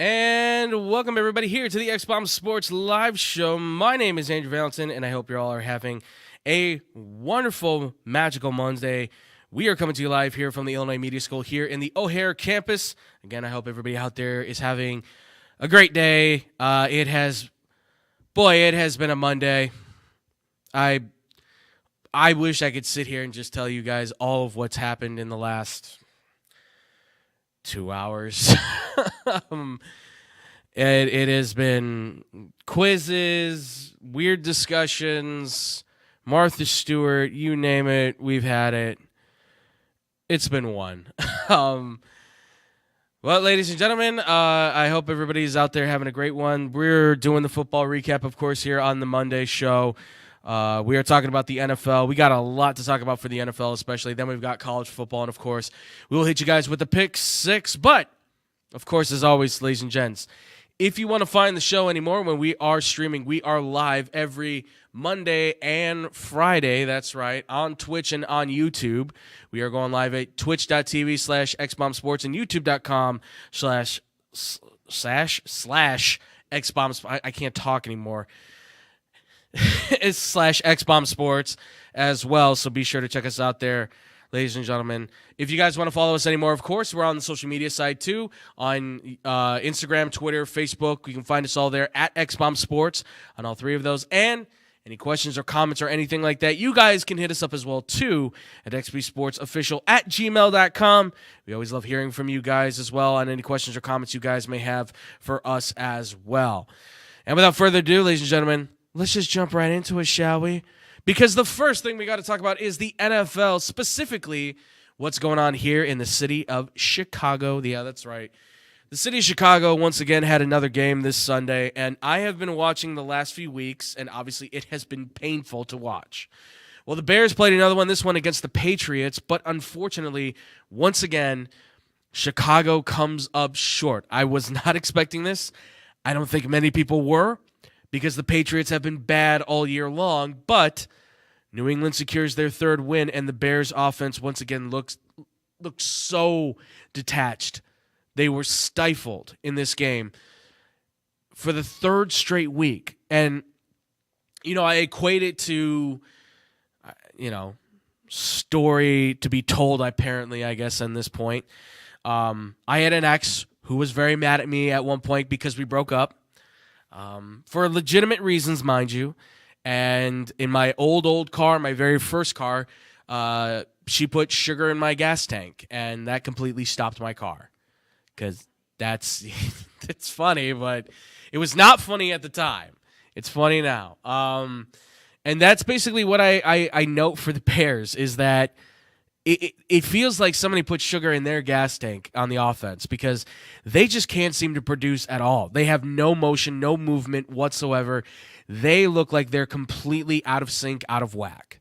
And welcome everybody here to the X-Bomb Sports Live Show. My name is Andrew Valentin, and I hope you all are having a wonderful, magical Monday. We are coming to you live here from the Illinois Media School here in the O'Hare campus. Again, I hope everybody out there is having a great day. It has been a Monday. I wish I could sit here and just tell you guys all of what's happened in the last 2 hours. It has been quizzes, weird discussions, Martha Stewart, you name it, we've had it. It's been one. Well, ladies and gentlemen, I hope everybody's out there having a great one. We're doing the football recap, of course, here on the Monday show. We are talking about the NFL. We got a lot to talk about for the NFL, especially. Then we've got college football, and of course, we will hit you guys with the pick six. But, of course, as always, ladies and gents, if you want to find the show anymore, when we are streaming, we are live every Monday and Friday. That's right, on Twitch and on YouTube. We are going live at twitch.tv/xbombsports and youtube.com/xbombsports. I can't talk anymore. It's /XBomb Sports as well, so be sure to check us out there, ladies and gentlemen. If you guys want to follow us anymore, of course, we're on the social media side too, on Instagram, Twitter, Facebook. You can find us all there at XBomb Sports on all three of those. And any questions or comments or anything like that, you guys can hit us up as well too at xbsportsofficial@gmail.com. We always love hearing from you guys as well on any questions or comments you guys may have for us as well. And without further ado, ladies and gentlemen, let's just jump right into it, shall we? Because the first thing we got to talk about is the NFL, specifically what's going on here in the city of Chicago. Yeah, that's right. The city of Chicago once again had another game this Sunday, and I have been watching the last few weeks, and obviously it has been painful to watch. Well, the Bears played another one, this one against the Patriots, but unfortunately, once again, Chicago comes up short. I was not expecting this. I don't think many people were, because the Patriots have been bad all year long, but New England secures their third win, and the Bears' offense once again looked so detached. They were stifled in this game for the third straight week. And, I equate it to, story to be told, apparently, I guess, on this point. I had an ex who was very mad at me at one point because we broke up. For legitimate reasons, mind you. And in my old car, my very first car, she put sugar in my gas tank, and that completely stopped my car. Because it's funny, but it was not funny at the time. It's funny now. And that's basically what I note for the Bears is that it feels like somebody put sugar in their gas tank on the offense because they just can't seem to produce at all. They have no motion, no movement whatsoever. They look like they're completely out of sync, out of whack.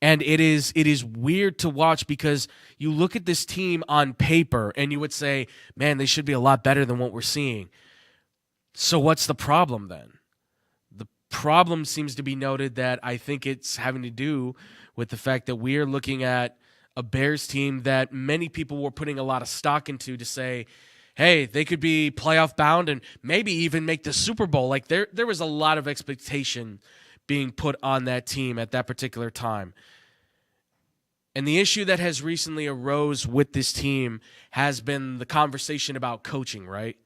And it is weird to watch because you look at this team on paper and you would say, man, they should be a lot better than what we're seeing. So what's the problem then? The problem seems to be noted that I think it's having to do with the fact that we are looking at a Bears team that many people were putting a lot of stock into to say, hey, they could be playoff bound and maybe even make the Super Bowl. Like there was a lot of expectation being put on that team at that particular time. And the issue that has recently arose with this team has been the conversation about coaching, right?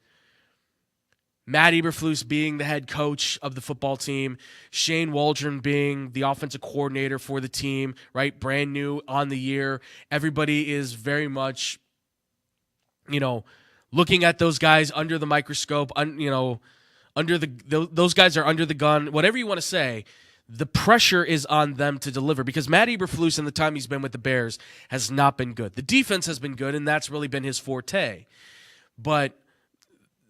Matt Eberflus being the head coach of the football team, Shane Waldron being the offensive coordinator for the team, right? Brand new on the year. Everybody is very much, looking at those guys under the microscope, those guys are under the gun, whatever you want to say. The pressure is on them to deliver because Matt Eberflus in the time he's been with the Bears has not been good. The defense has been good, and that's really been his forte. But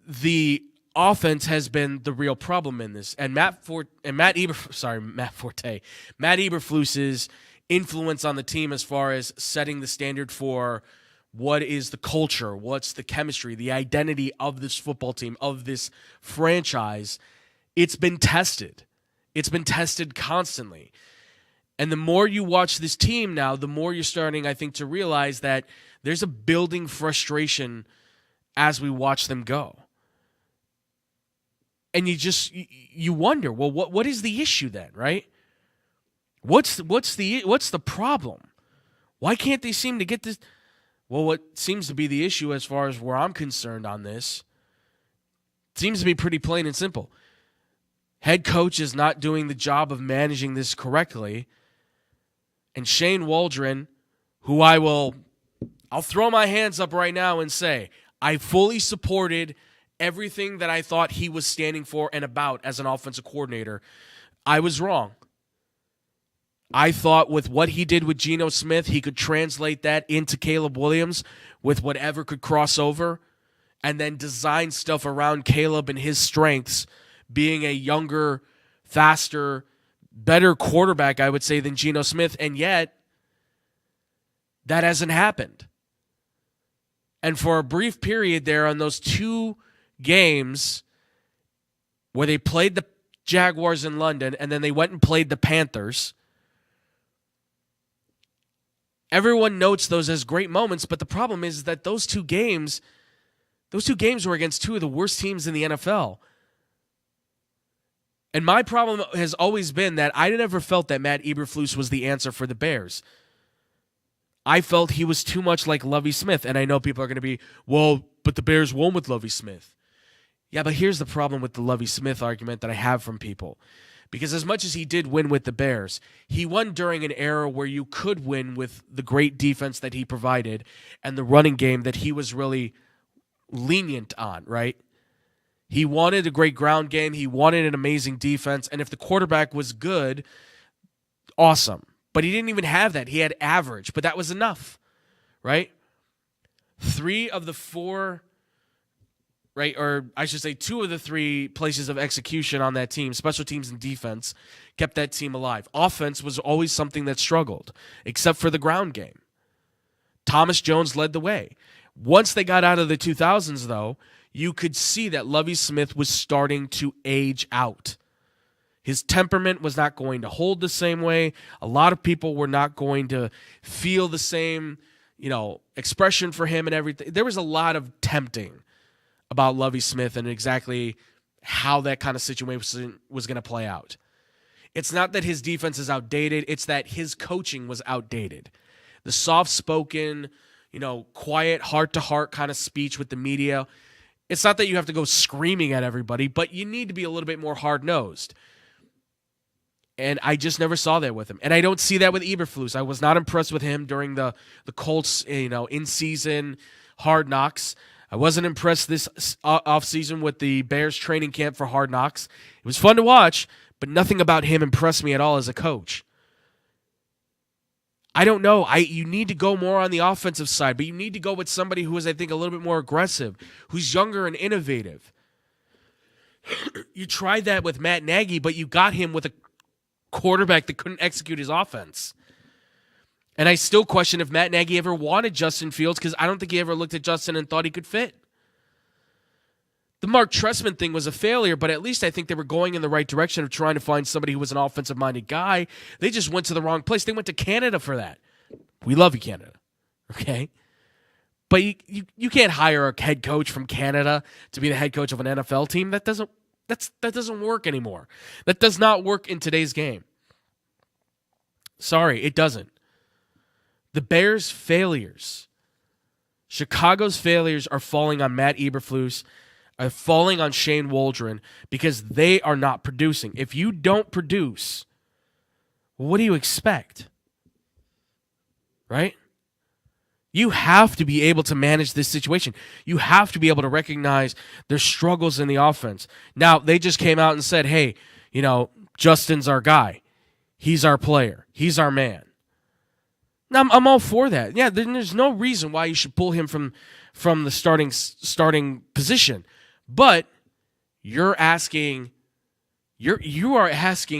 the offense has been the real problem in this. And Matt Eberflus's influence on the team as far as setting the standard for what is the culture, what's the chemistry, the identity of this football team, of this franchise, it's been tested. It's been tested constantly. And the more you watch this team now, the more you're starting, I think, to realize that there's a building frustration as we watch them go. And you wonder, well, what is the issue then, right? What's the problem? Why can't they seem to get this? Well, what seems to be the issue as far as where I'm concerned on this seems to be pretty plain and simple. Head coach is not doing the job of managing this correctly. And Shane Waldron, who I'll throw my hands up right now and say, I fully supported everything that I thought he was standing for and about as an offensive coordinator. I was wrong. I thought with what he did with Geno Smith, he could translate that into Caleb Williams with whatever could cross over and then design stuff around Caleb and his strengths, being a younger, faster, better quarterback, I would say, than Geno Smith. And yet, that hasn't happened. And for a brief period there on those 2 games where they played the Jaguars in London and then they went and played the Panthers, everyone notes those as great moments, but the problem is that those two games were against 2 of the worst teams in the NFL. And my problem has always been that I never felt that Matt Eberflus was the answer for the Bears. I felt he was too much like Lovie Smith, and I know people are going to be, well, but the Bears won with Lovie Smith. Yeah, but here's the problem with the Lovie Smith argument that I have from people. Because as much as he did win with the Bears, he won during an era where you could win with the great defense that he provided and the running game that he was really lenient on, right? He wanted a great ground game. He wanted an amazing defense. And if the quarterback was good, awesome. But he didn't even have that. He had average, but that was enough, right? 3 of the 4, right, or I should say 2 of the 3 places of execution on that team, special teams and defense, kept that team alive. Offense was always something that struggled, except for the ground game. Thomas Jones led the way. Once they got out of the 2000s, though, you could see that Lovie Smith was starting to age out. His temperament was not going to hold the same way. A lot of people were not going to feel the same, expression for him and everything. There was a lot of tempting about Lovie Smith and exactly how that kind of situation was going to play out. It's not that his defense is outdated. It's that his coaching was outdated. The soft-spoken, quiet, heart-to-heart kind of speech with the media. It's not that you have to go screaming at everybody, but you need to be a little bit more hard-nosed. And I just never saw that with him. And I don't see that with Eberflus. I was not impressed with him during the Colts, in-season Hard Knocks. I wasn't impressed this offseason with the Bears training camp for Hard Knocks. It was fun to watch, but nothing about him impressed me at all as a coach. I don't know. You need to go more on the offensive side, but you need to go with somebody who is, I think, a little bit more aggressive, who's younger and innovative. You tried that with Matt Nagy, but you got him with a quarterback that couldn't execute his offense. And I still question if Matt Nagy ever wanted Justin Fields, because I don't think he ever looked at Justin and thought he could fit. The Mark Trestman thing was a failure, but at least I think they were going in the right direction of trying to find somebody who was an offensive-minded guy. They just went to the wrong place. They went to Canada for that. We love you, Canada. Okay? But you can't hire a head coach from Canada to be the head coach of an NFL team. That doesn't work anymore. That does not work in today's game. Sorry, it doesn't. The Bears' failures, Chicago's failures are falling on Matt Eberflus, are falling on Shane Waldron because they are not producing. If you don't produce, what do you expect? Right? You have to be able to manage this situation. You have to be able to recognize their struggles in the offense. Now, they just came out and said, hey, Justin's our guy. He's our player. He's our man. Now, I'm all for that. Yeah, there's no reason why you should pull him from the starting position. But you are asking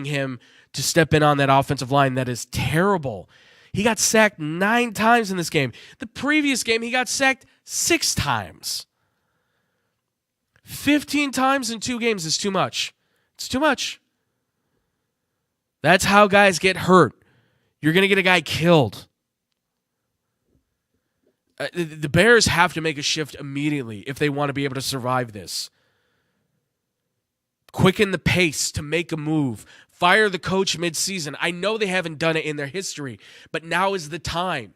him to step in on that offensive line that is terrible. He got sacked 9 times in this game. The previous game, he got sacked 6 times. 15 times in 2 games is too much. It's too much. That's how guys get hurt. You're going to get a guy killed. The Bears have to make a shift immediately if they want to be able to survive this. quicken the pace to make a move, fire the coach midseason. I know they haven't done it in their history, but now is the time.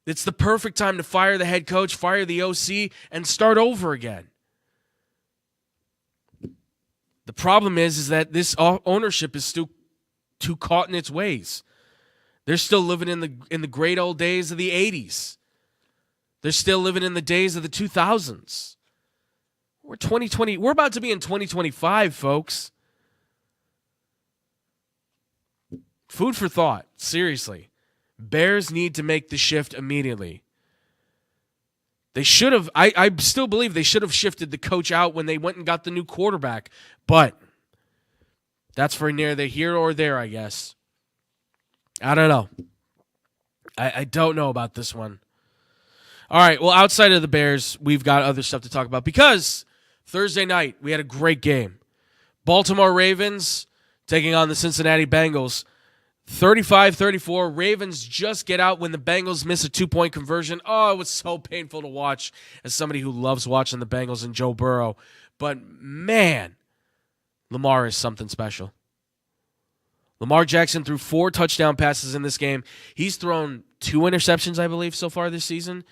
It's the perfect time to fire the head coach, fire the OC, and start over again. The problem is that this ownership is still too caught in its ways. They're still living in the great old days of the 80s. They're still living in the days of the 2000s. We're 2020. We're about to be in 2025, folks. Food for thought. Seriously. Bears need to make the shift immediately. They should have. I still believe they should have shifted the coach out when they went and got the new quarterback. But that's for neither here or there, I guess. I don't know. I don't know about this one. All right, well, outside of the Bears, we've got other stuff to talk about because Thursday night we had a great game. Baltimore Ravens taking on the Cincinnati Bengals. 35-34. Ravens just get out when the Bengals miss a 2-point conversion. Oh, it was so painful to watch as somebody who loves watching the Bengals and Joe Burrow. But, man, Lamar is something special. Lamar Jackson threw 4 touchdown passes in this game. He's thrown 2 interceptions, I believe, so far this season.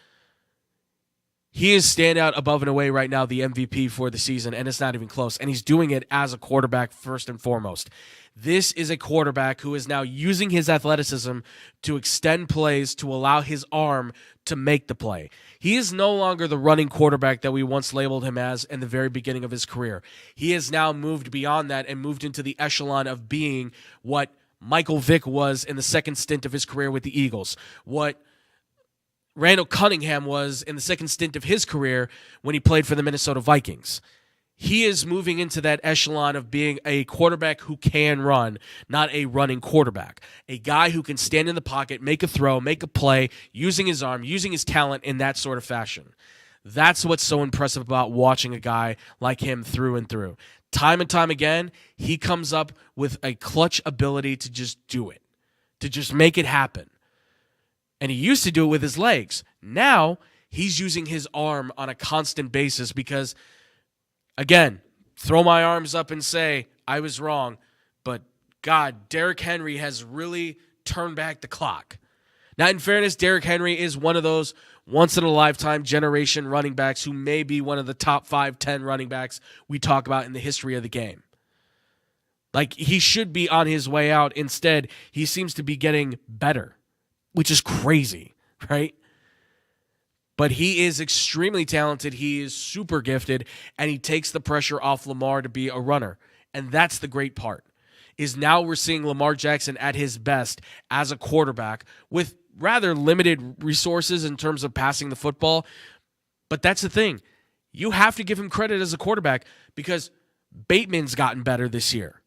He is standout above and away right now, the MVP for the season, and it's not even close. And he's doing it as a quarterback first and foremost. This is a quarterback who is now using his athleticism to extend plays to allow his arm to make the play. He is no longer the running quarterback that we once labeled him as in the very beginning of his career. He has now moved beyond that and moved into the echelon of being what Michael Vick was in the second stint of his career with the Eagles, what Randall Cunningham was in the second stint of his career when he played for the Minnesota Vikings. He is moving into that echelon of being a quarterback who can run, not a running quarterback. A guy who can stand in the pocket, make a throw, make a play, using his arm, using his talent in that sort of fashion. That's what's so impressive about watching a guy like him through and through. Time and time again, he comes up with a clutch ability to just do it, to just make it happen. And he used to do it with his legs. Now, he's using his arm on a constant basis because, again, throw my arms up and say, I was wrong. But, God, Derrick Henry has really turned back the clock. Now, in fairness, Derrick Henry is one of those once-in-a-lifetime generation running backs who may be one of the top 5-10 running backs we talk about in the history of the game. Like, he should be on his way out. Instead, he seems to be getting better, which is crazy, right? But he is extremely talented. He is super gifted, and he takes the pressure off Lamar to be a runner. And that's the great part, is now we're seeing Lamar Jackson at his best as a quarterback with rather limited resources in terms of passing the football. But that's the thing. You have to give him credit as a quarterback because Bateman's gotten better this year.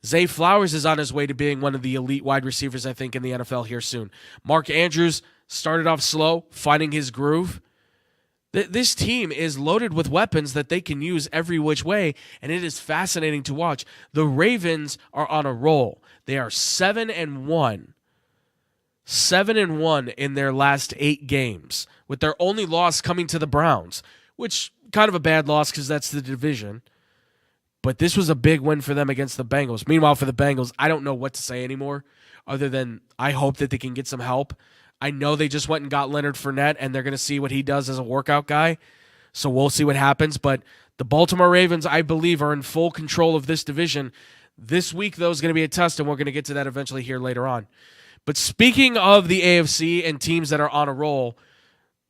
Zay Flowers is on his way to being one of the elite wide receivers, I think, in the NFL here soon. Mark Andrews started off slow, finding his groove. This team is loaded with weapons that they can use every which way, and it is fascinating to watch. The Ravens are on a roll. They are 7-1. 7-1 in their last 8 games, with their only loss coming to the Browns, which kind of a bad loss because that's the division. But this was a big win for them against the Bengals. Meanwhile, for the Bengals, I don't know what to say anymore other than I hope that they can get some help. I know they just went and got Leonard Fournette, and they're going to see what he does as a workout guy. So we'll see what happens. But the Baltimore Ravens, I believe, are in full control of this division. This week, though, is going to be a test, and we're going to get to that eventually here later on. But speaking of the AFC and teams that are on a roll,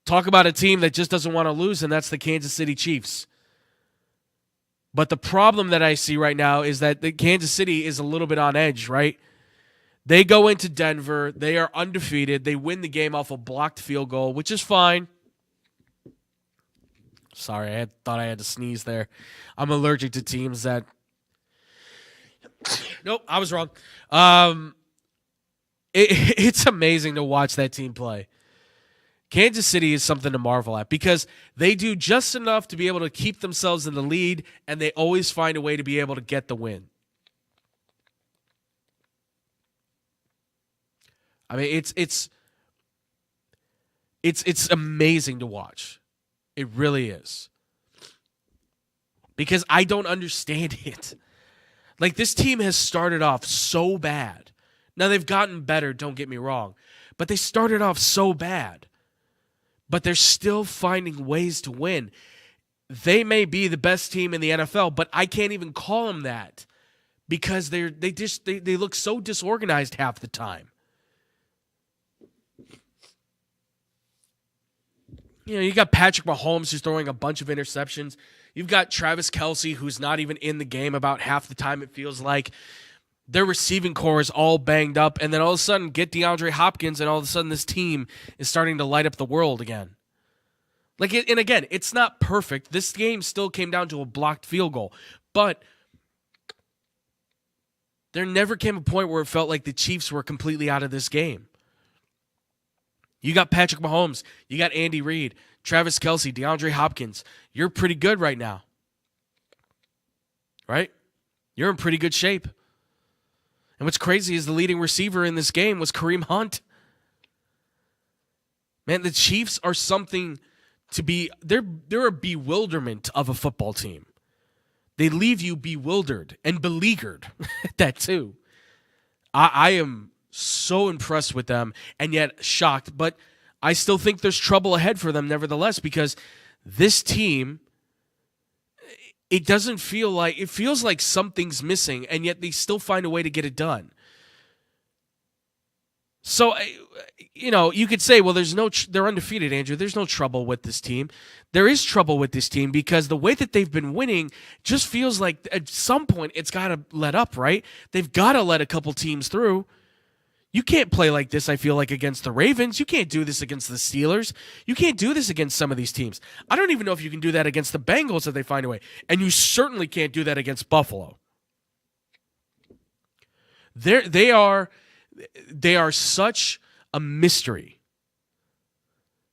talk about a team that just doesn't want to lose, and that's the Kansas City Chiefs. But the problem that I see right now is that the Kansas City is a little bit on edge, right? They go into Denver. They are undefeated. They win the game off a blocked field goal, which is fine. Sorry, I thought I had to sneeze there. I'm allergic to teams that... Nope, I was wrong. It's amazing to watch that team play. Kansas City is something to marvel at because they do just enough to be able to keep themselves in the lead, and they always find a way to be able to get the win. I mean, it's amazing to watch. It really is. because I don't understand it. Like, this team has started off so bad. Now, they've gotten better, don't get me wrong, but they started off so bad. But they're still finding ways to win. They may be the best team in the NFL, but I can't even call them that because they look so disorganized half the time. You know, you got Patrick Mahomes who's throwing a bunch of interceptions. You've got Travis Kelce who's not even in the game about half the time, it feels like. Their receiving core is all banged up, and then all of a sudden get DeAndre Hopkins, and all of a sudden this team is starting to light up the world again. And again, it's not perfect. This game still came down to a blocked field goal, but there never came a point where it felt like the Chiefs were completely out of this game. You got Patrick Mahomes, you got Andy Reid, Travis Kelce, DeAndre Hopkins. You're pretty good right now, right? You're in pretty good shape. And what's crazy is the leading receiver in this game was Kareem Hunt. Man, the Chiefs are something to be... They're a bewilderment of a football team. They leave you bewildered and beleaguered. That too. I am so impressed with them and yet shocked. But I still think there's trouble ahead for them nevertheless, because this team... It doesn't feel like, it feels like something's missing, and yet they still find a way to get it done. So, you know, you could say, well, they're undefeated, Andrew. There's no trouble with this team. There is trouble with this team because the way that they've been winning just feels like at some point it's got to let up, right? They've got to let a couple teams through. You can't play like this, I feel like, against the Ravens. You can't do this against the Steelers. You can't do this against some of these teams. I don't even know if you can do that against the Bengals if they find a way. And you certainly can't do that against Buffalo. They are such a mystery.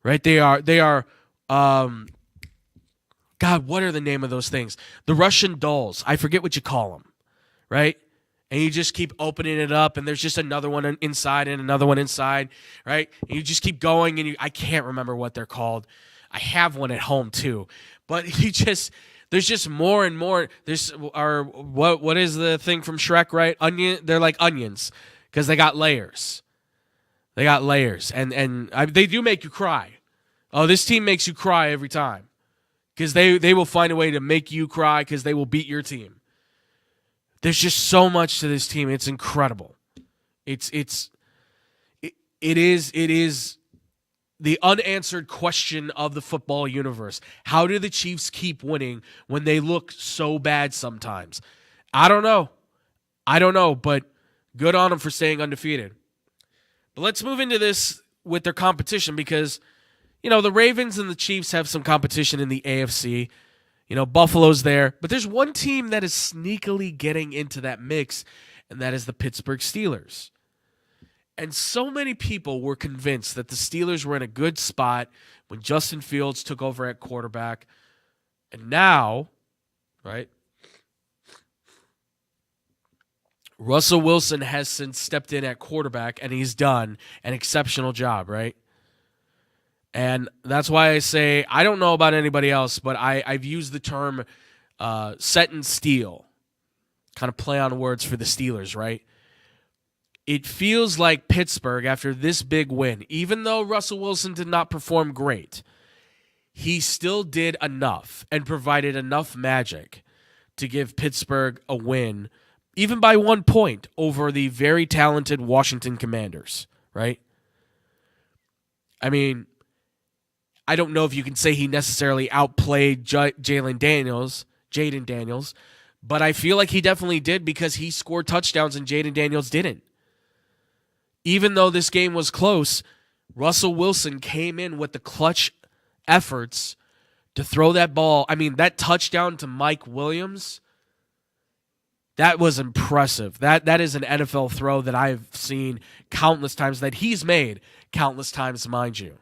Right? They are God, what are the name of those things? The Russian dolls. I forget what you call them. Right? And you just keep opening it up, and there's just another one inside and another one inside, right? And you just keep going, and I can't remember what they're called. I have one at home too, but there's just more and more. What is the thing from Shrek, right? They're like onions because they got layers. They got layers, and they do make you cry. Oh, this team makes you cry every time because they will find a way to make you cry because they will beat your team. There's just so much to this team. It's incredible. It is the unanswered question of the football universe. How do the Chiefs keep winning when they look so bad sometimes? I don't know, but good on them for staying undefeated. But let's move into this with their competition because, you know, the Ravens and the Chiefs have some competition in the AFC. You know, Buffalo's there, but there's one team that is sneakily getting into that mix, and that is the Pittsburgh Steelers. And so many people were convinced that the Steelers were in a good spot when Justin Fields took over at quarterback. And now, right, Russell Wilson has since stepped in at quarterback, and he's done an exceptional job, right? And that's why I say, I don't know about anybody else, but I've used the term set and steal, kind of play on words for the Steelers, right? It feels like Pittsburgh, after this big win, even though Russell Wilson did not perform great, he still did enough and provided enough magic to give Pittsburgh a win, even by 1 point over the very talented Washington Commanders, right? I mean, I don't know if you can say he necessarily outplayed Jaden Daniels, but I feel like he definitely did because he scored touchdowns and Jaden Daniels didn't. Even though this game was close, Russell Wilson came in with the clutch efforts to throw that ball. I mean, that touchdown to Mike Williams, that was impressive. That is an NFL throw that I've seen countless times, that he's made countless times, mind you.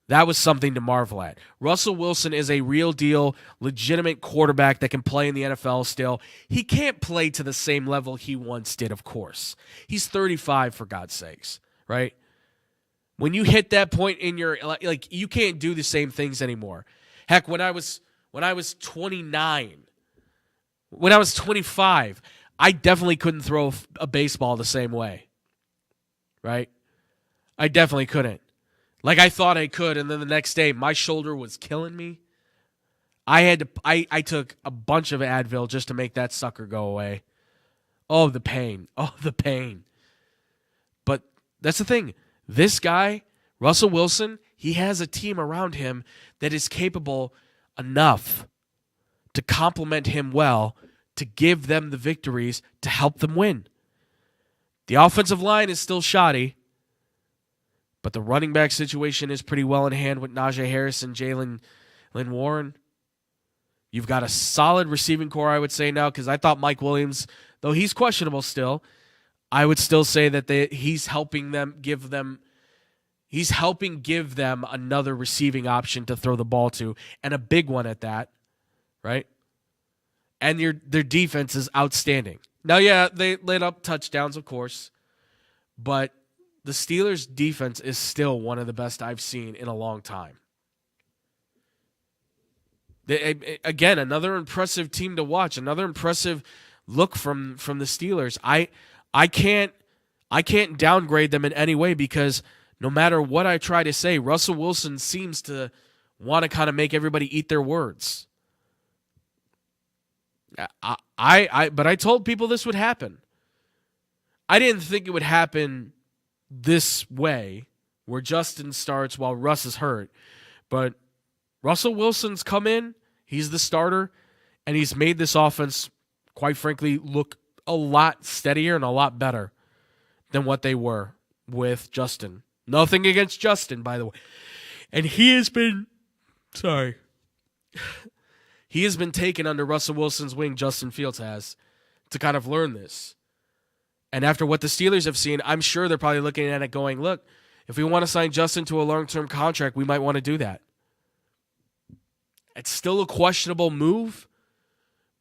That was something to marvel at. Russell Wilson is a real deal, legitimate quarterback that can play in the NFL still. He can't play to the same level he once did, of course. He's 35, for God's sakes, right? When you hit that point in your, like, you can't do the same things anymore. Heck, when I was when I was 29, when I was 25, I definitely couldn't throw a baseball the same way. Right? I definitely couldn't. Like I thought I could, and then the next day my shoulder was killing me. I took a bunch of Advil just to make that sucker go away. Oh, the pain. Oh, the pain. But that's the thing. This guy, Russell Wilson, he has a team around him that is capable enough to complement him well, to give them the victories, to help them win. The offensive line is still shoddy, but the running back situation is pretty well in hand with Najee Harris and Jalen Warren. You've got a solid receiving core, I would say now, because I thought Mike Williams, though he's questionable still, I would still say that he's helping give them another receiving option to throw the ball to, and a big one at that, right? And their defense is outstanding. Now, yeah, they lit up touchdowns, of course, but the Steelers' defense is still one of the best I've seen in a long time. Again, another impressive team to watch, another impressive look from the Steelers. I can't downgrade them in any way because no matter what I try to say, Russell Wilson seems to want to kind of make everybody eat their words. But I told people this would happen. I didn't think it would happen this way, where Justin starts while Russ is hurt. But Russell Wilson's come in, he's the starter, and he's made this offense, quite frankly, look a lot steadier and a lot better than what they were with Justin. Nothing against Justin, by the way. And he has been taken under Russell Wilson's wing, Justin Fields has, to kind of learn this. And after what the Steelers have seen, I'm sure they're probably looking at it going, look, if we want to sign Justin to a long-term contract, we might want to do that. It's still a questionable move,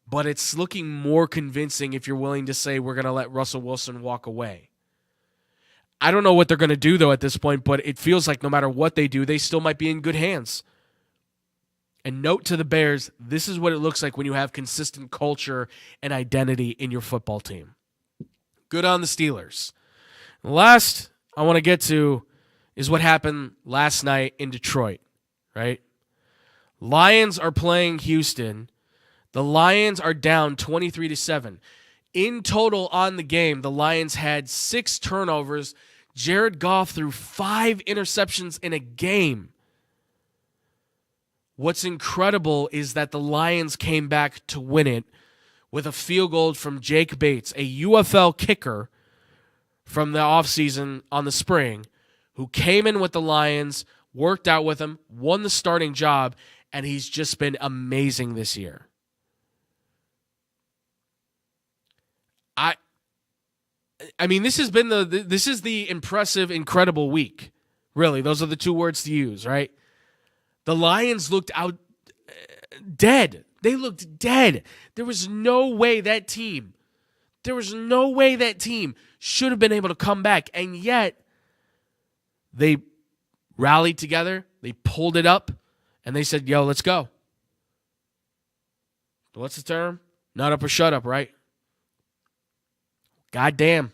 but it's looking more convincing if you're willing to say we're going to let Russell Wilson walk away. I don't know what they're going to do, though, at this point, but it feels like no matter what they do, they still might be in good hands. And note to the Bears, this is what it looks like when you have consistent culture and identity in your football team. Good on the Steelers. Last I want to get to is what happened last night in Detroit, right? Lions are playing Houston. The Lions are down 23-7. In total on the game, the Lions had 6 turnovers. Jared Goff threw 5 interceptions in a game. What's incredible is that the Lions came back to win it with a field goal from Jake Bates, a UFL kicker from the offseason on the spring, who came in with the Lions, worked out with them, won the starting job, and he's just been amazing this year. I mean, this is the impressive, incredible week. Really, those are the 2 words to use, right? The Lions looked out dead. They looked dead. There was no way that team should have been able to come back. And yet, they rallied together. They pulled it up. And they said, yo, let's go. What's the term? Not up or shut up, right? God damn.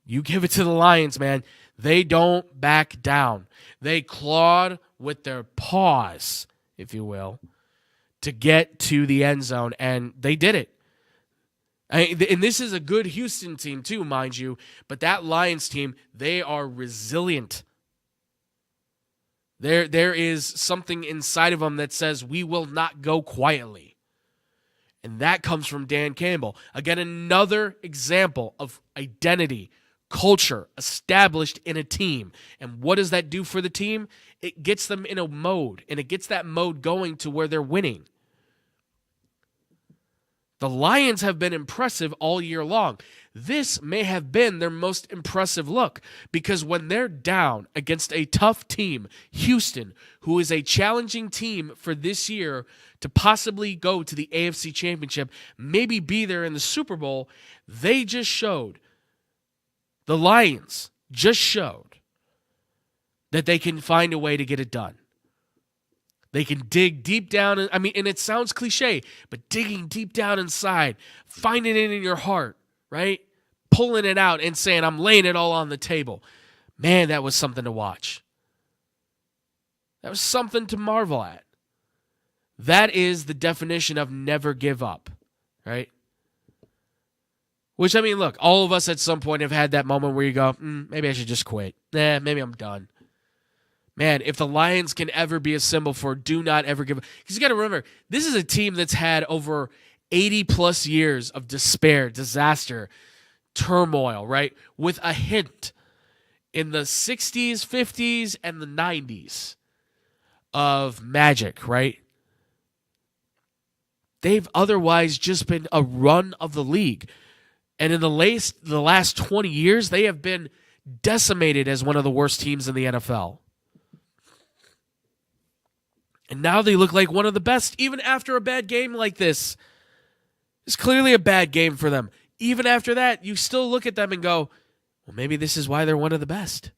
You give it to the Lions, man. They don't back down. They clawed with their paws, if you will, to get to the end zone, and they did it. And this is a good Houston team too, mind you, but that Lions team, they are resilient. There is something inside of them that says we will not go quietly. And that comes from Dan Campbell. Again, another example of identity, culture established in a team. And what does that do for the team? It gets them in a mode, and it gets that mode going to where they're winning. The Lions have been impressive all year long. This may have been their most impressive look because when they're down against a tough team, Houston, who is a challenging team for this year to possibly go to the AFC Championship, maybe be there in the Super Bowl, they just showed, the Lions just showed that they can find a way to get it done. They can dig deep down. And it sounds cliche, but digging deep down inside, finding it in your heart, right? Pulling it out and saying, I'm laying it all on the table. Man, that was something to watch. That was something to marvel at. That is the definition of never give up, right? Which, look, all of us at some point have had that moment where you go, maybe I should just quit. Maybe I'm done. Man, if the Lions can ever be a symbol for do not ever give up. Because you got to remember, this is a team that's had over 80-plus years of despair, disaster, turmoil, right? With a hint in the 60s, 50s, and the 90s of magic, right? They've otherwise just been a run of the league. And in the last 20 years, they have been decimated as one of the worst teams in the NFL. And now they look like one of the best, even after a bad game like this. It's clearly a bad game for them. Even after that, you still look at them and go, well, maybe this is why they're one of the best.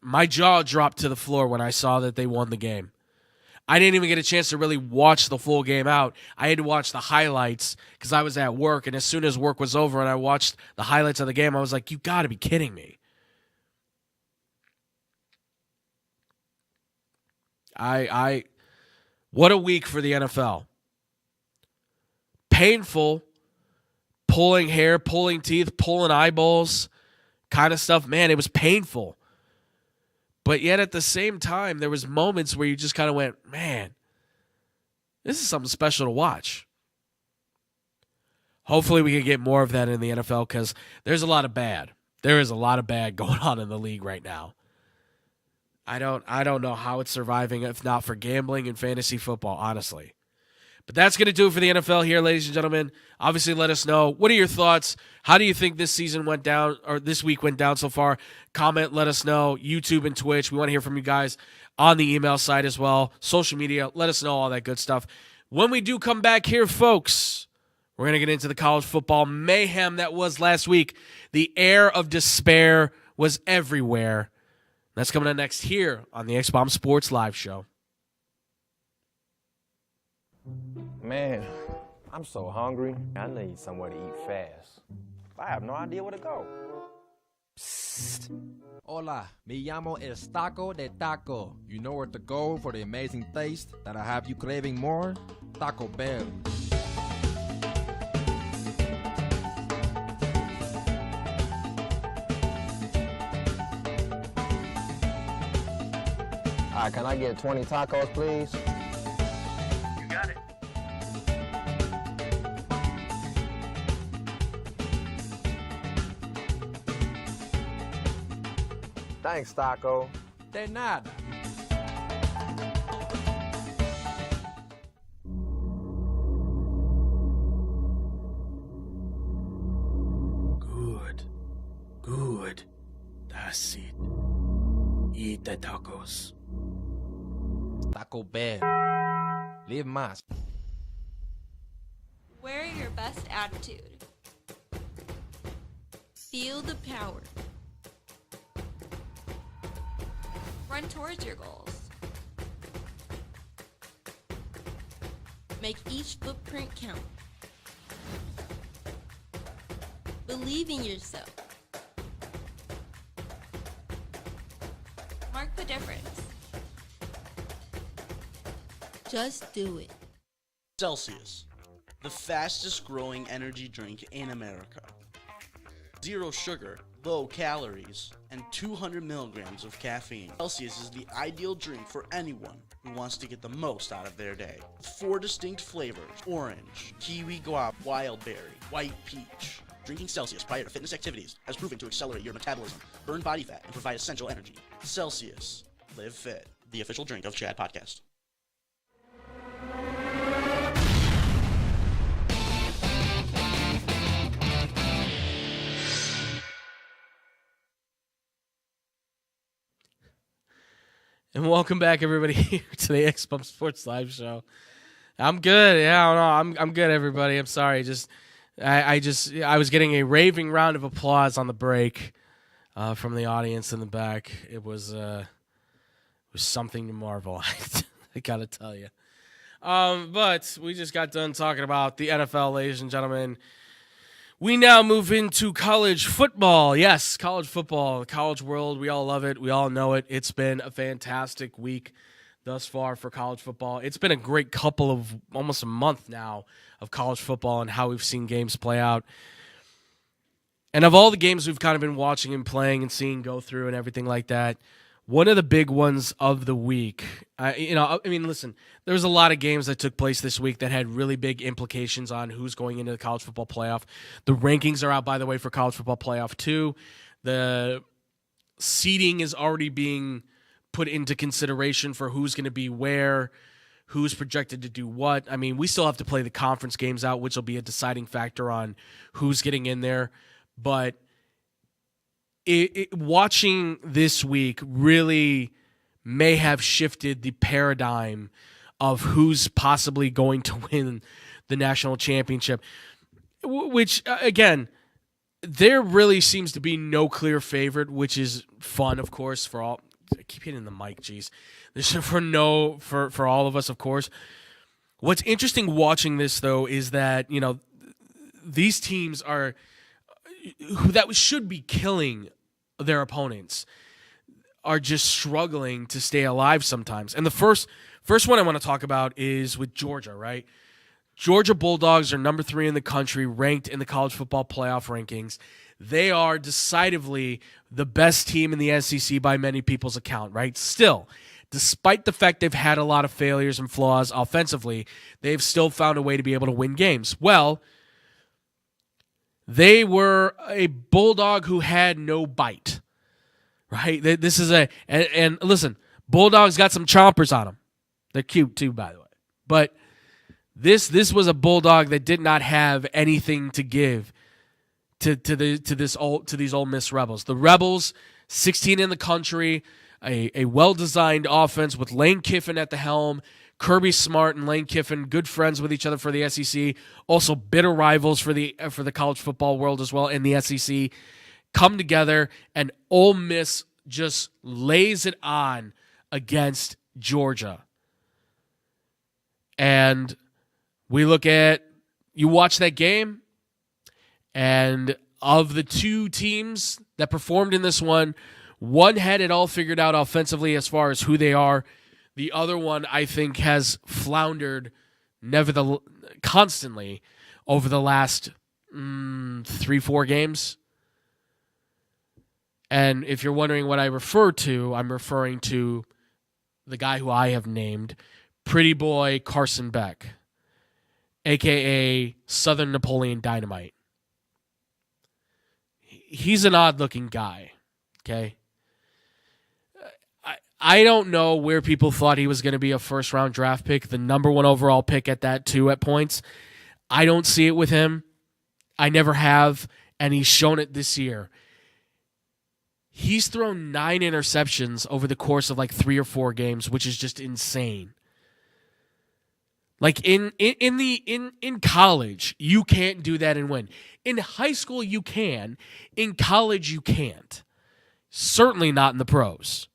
My jaw dropped to the floor when I saw that they won the game. I didn't even get a chance to really watch the full game out. I had to watch the highlights because I was at work, and as soon as work was over and I watched the highlights of the game, I was like, you got to be kidding me. What a week for the NFL. Painful, pulling hair, pulling teeth, pulling eyeballs kind of stuff. Man, it was painful. But yet at the same time, there was moments where you just kind of went, man, this is something special to watch. Hopefully we can get more of that in the NFL because there's a lot of bad. There is a lot of bad going on in the league right now. I don't know how it's surviving if not for gambling and fantasy football, honestly. But that's going to do it for the NFL here, ladies and gentlemen. Obviously, let us know. What are your thoughts? How do you think this season went down, or this week went down so far? Comment, let us know. YouTube and Twitch. We want to hear from you guys on the email side as well. Social media, let us know all that good stuff. When we do come back here, folks, we're going to get into the college football mayhem that was last week. The air of despair was everywhere. That's coming up next here on the X-Bomb Sports Live Show. Man, I'm so hungry. I need somewhere to eat fast. I have no idea where to go. Psst. Hola, me llamo El Taco de Taco. You know where to go for the amazing taste that'll have you craving more? Taco Bell. All right, can I get 20 tacos, please? You got it. Thanks, Taco. De nada. Good. That's it. Eat the tacos. Taco Bell. Live más. Wear your best attitude. Feel the power. Run towards your goals. Make each footprint count. Believe in yourself. Mark the difference. Just do it. Celsius, the fastest growing energy drink in America. 0 sugar, low calories, and 200 milligrams of caffeine. Celsius is the ideal drink for anyone who wants to get the most out of their day. 4 distinct flavors: orange, kiwi guava, wild berry, white peach. Drinking Celsius prior to fitness activities has proven to accelerate your metabolism, burn body fat, and provide essential energy. Celsius. Live fit. The official drink of Chad Podcast. And welcome back, everybody, here to the X-Bomb Sports Live Show. I'm good. Yeah, I don't know. I'm good, everybody. I'm sorry. I was getting a raving round of applause on the break. from the audience in the back. It was something to marvel at. I gotta tell you. But we just got done talking about the NFL, ladies and gentlemen. We now move into college football. Yes, college football, the college world. We all love it. We all know it. It's been a fantastic week thus far for college football. It's been a great couple of almost a month now of college football and how we've seen games play out. And of all the games we've kind of been watching and playing and seeing go through and everything like that, one of the big ones of the week, listen, there was a lot of games that took place this week that had really big implications on who's going into the college football playoff. The rankings are out, by the way, for college football playoff 2. The seeding is already being put into consideration for who's going to be where, who's projected to do what. I mean, we still have to play the conference games out, which will be a deciding factor on who's getting in there. But watching this week really may have shifted the paradigm of who's possibly going to win the national championship, which, again, there really seems to be no clear favorite, which is fun, of course, for all. I keep hitting the mic, geez. This is for all of us, of course. What's interesting watching this, though, is that, these teams are that should be killing their opponents are just struggling to stay alive sometimes. And the first one I want to talk about is with Georgia, right? Georgia Bulldogs are number 3 in the country, ranked in the college football playoff rankings. They are decidedly the best team in the SEC by many people's account, right? Still, despite the fact they've had a lot of failures and flaws offensively, they've still found a way to be able to win games. Well, they were a Bulldog who had no bite, right? This is and listen, Bulldogs got some chompers on them. They're cute too, by the way. But this was a Bulldog that did not have anything to give to these Ole Miss Rebels. The Rebels, 16 in the country, a well-designed offense with Lane Kiffin at the helm. Kirby Smart and Lane Kiffin, good friends with each other for the SEC, also bitter rivals for the college football world as well in the SEC, come together, and Ole Miss just lays it on against Georgia. And you watch that game, and of the two teams that performed in this one had it all figured out offensively as far as who they are. The other one, I think, has floundered constantly over the last 3-4 games. And if you're wondering what I refer to, I'm referring to the guy who I have named, Pretty Boy Carson Beck, a.k.a. Southern Napoleon Dynamite. He's an odd-looking guy, okay? I don't know where people thought he was going to be a first-round draft pick, the number 1 overall pick at that, too, at points. I don't see it with him. I never have, and he's shown it this year. He's thrown 9 interceptions over the course of like 3 or 4 games, which is just insane. Like in college, you can't do that and win. In high school, you can. In college, you can't. Certainly not in the pros.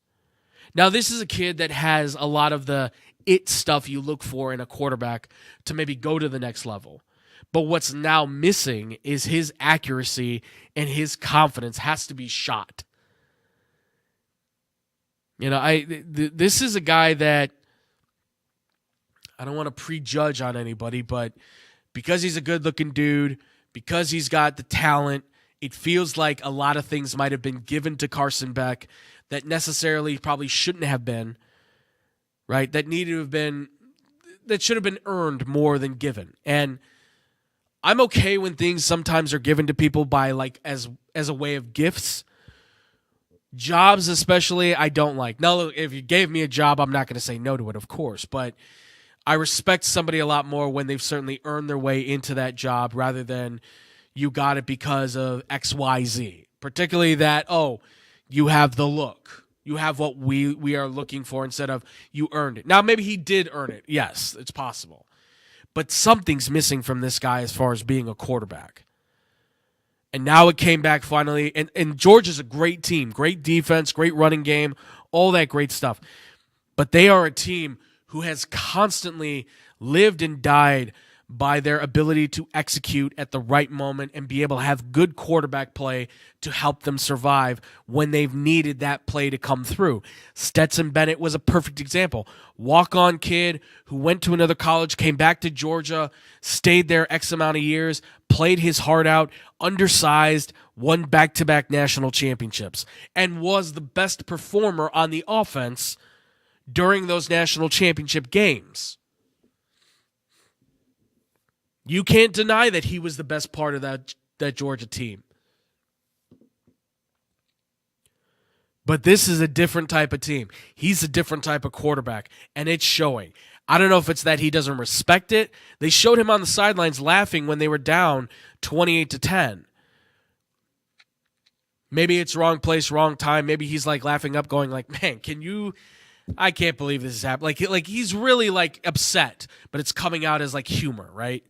Now, this is a kid that has a lot of the it stuff you look for in a quarterback to maybe go to the next level. But what's now missing is his accuracy, and his confidence has to be shot. This is a guy that I don't want to prejudge on anybody, but because he's a good-looking dude, because he's got the talent, it feels like a lot of things might have been given to Carson Beck that necessarily probably shouldn't have been, right? That should have been earned more than given. And I'm okay when things sometimes are given to people by as a way of gifts. Jobs especially, I don't like. Now, look, if you gave me a job, I'm not going to say no to it, of course. But I respect somebody a lot more when they've certainly earned their way into that job rather than you got it because of X, Y, Z. Particularly that, you have the look. You have what we are looking for instead of you earned it. Now, maybe he did earn it. Yes, it's possible. But something's missing from this guy as far as being a quarterback. And now it came back finally. And Georgia's a great team, great defense, great running game, all that great stuff. But they are a team who has constantly lived and died by their ability to execute at the right moment and be able to have good quarterback play to help them survive when they've needed that play to come through. Stetson Bennett was a perfect example. Walk-on kid who went to another college, came back to Georgia, stayed there X amount of years, played his heart out, undersized, won back-to-back national championships, and was the best performer on the offense during those national championship games. You can't deny that he was the best part of that Georgia team. But this is a different type of team. He's a different type of quarterback, and it's showing. I don't know if it's that he doesn't respect it. They showed him on the sidelines laughing when they were down 28-10. Maybe it's wrong place, wrong time. Maybe he's like laughing up, going like, "Man, I can't believe this is happening." Like he's really like upset, but it's coming out as like humor, right?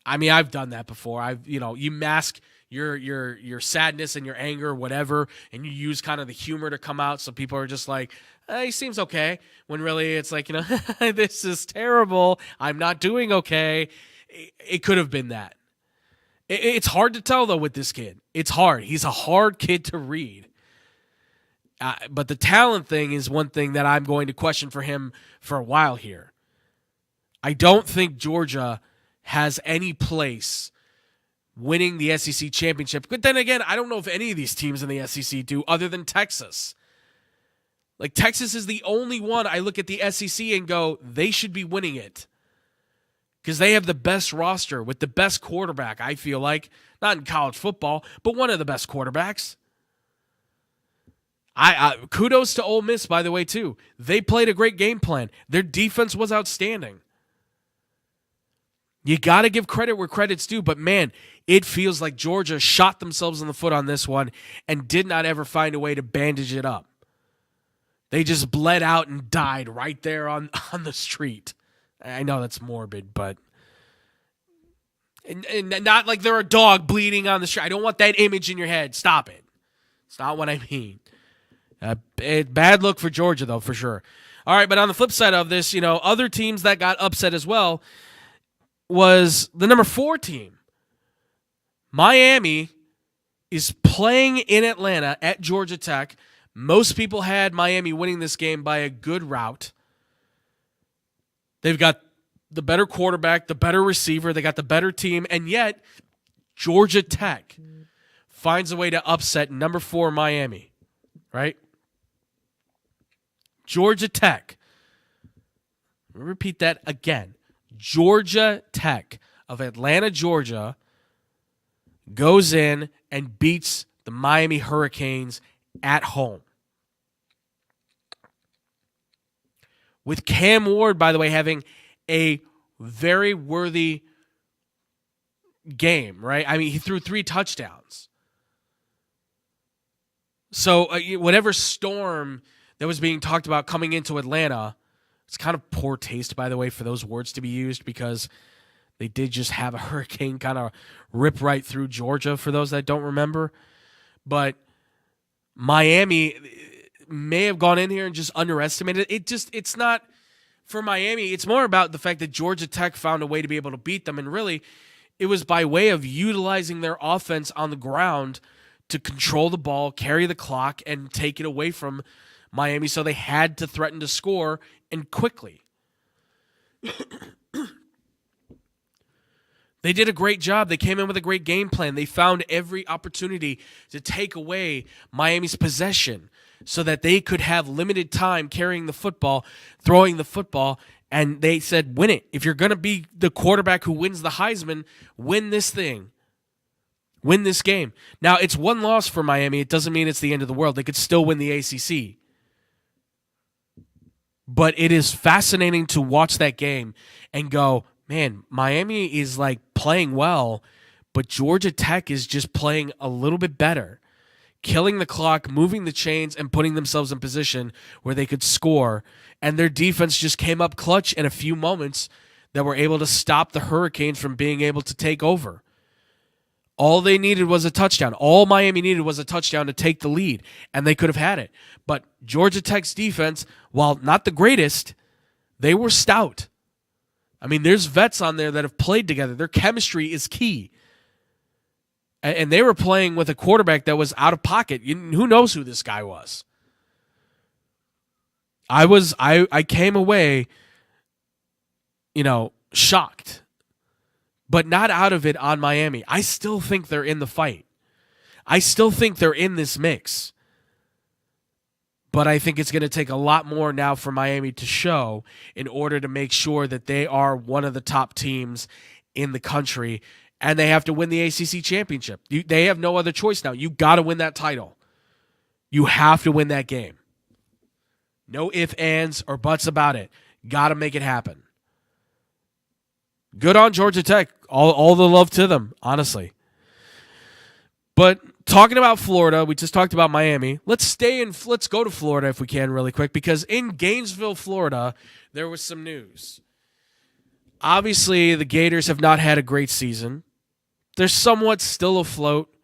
I mean, I've done that before. You mask your sadness and your anger, whatever, and you use kind of the humor to come out. So people are just like, he seems okay. When really it's like, this is terrible. I'm not doing okay. It could have been that. It's hard to tell though with this kid. It's hard. He's a hard kid to read. But the talent thing is one thing that I'm going to question for him for a while here. I don't think Georgia has any place winning the SEC championship. But then again, I don't know if any of these teams in the SEC do other than Texas. Like Texas is the only one I look at the SEC and go, they should be winning it. Because they have the best roster with the best quarterback, I feel like. Not in college football, but one of the best quarterbacks. Kudos to Ole Miss, by the way, too. They played a great game plan. Their defense was outstanding. You got to give credit where credit's due, but man, it feels like Georgia shot themselves in the foot on this one and did not ever find a way to bandage it up. They just bled out and died right there on the street. I know that's morbid, but and not like they're a dog bleeding on the street. I don't want that image in your head. Stop it. It's not what I mean. Bad look for Georgia, though, for sure. All right, but on the flip side of this, other teams that got upset as well was the number 4 team. Miami is playing in Atlanta at Georgia Tech. Most people had Miami winning this game by a good route. They've got the better quarterback, the better receiver, they got the better team, and yet Georgia Tech finds a way to upset number 4 Miami, right? Georgia Tech. Let me repeat that again. Georgia Tech of Atlanta, Georgia, goes in and beats the Miami Hurricanes at home. With Cam Ward, by the way, having a very worthy game, right? I mean, he threw 3 touchdowns. So whatever storm that was being talked about coming into Atlanta, it's kind of poor taste, by the way, for those words to be used because they did just have a hurricane kind of rip right through Georgia, for those that don't remember. But Miami may have gone in here and just underestimated it. It's not for Miami. It's more about the fact that Georgia Tech found a way to be able to beat them. And really, it was by way of utilizing their offense on the ground to control the ball, carry the clock, and take it away from Miami. So they had to threaten to score, and quickly. They did a great job. They came in with a great game plan. They found every opportunity to take away Miami's possession so that they could have limited time carrying the football, throwing the football, and they said, win it. If you're going to be the quarterback who wins the Heisman, win this thing. Win this game. Now, it's one loss for Miami. It doesn't mean it's the end of the world. They could still win the ACC. But it is fascinating to watch that game and go, man, Miami is like playing well, but Georgia Tech is just playing a little bit better, killing the clock, moving the chains, and putting themselves in position where they could score. And their defense just came up clutch in a few moments that were able to stop the Hurricanes from being able to take over. All they needed was a touchdown. All Miami needed was a touchdown to take the lead, and they could have had it. But Georgia Tech's defense, while not the greatest, they were stout. I mean, there's vets on there that have played together. Their chemistry is key. And they were playing with a quarterback that was out of pocket. Who knows who this guy was? I came away, shocked. But not out of it on Miami. I still think they're in the fight. I still think they're in this mix. But I think it's going to take a lot more now for Miami to show in order to make sure that they are one of the top teams in the country, and they have to win the ACC championship. They have no other choice now. You got to win that title. You have to win that game. No ifs, ands, or buts about it. Got to make it happen. Good on Georgia Tech. All the love to them, honestly. But talking about Florida, we just talked about Miami. Let's go to Florida if we can really quick, because in Gainesville, Florida, there was some news. Obviously, the Gators have not had a great season. They're somewhat still afloat,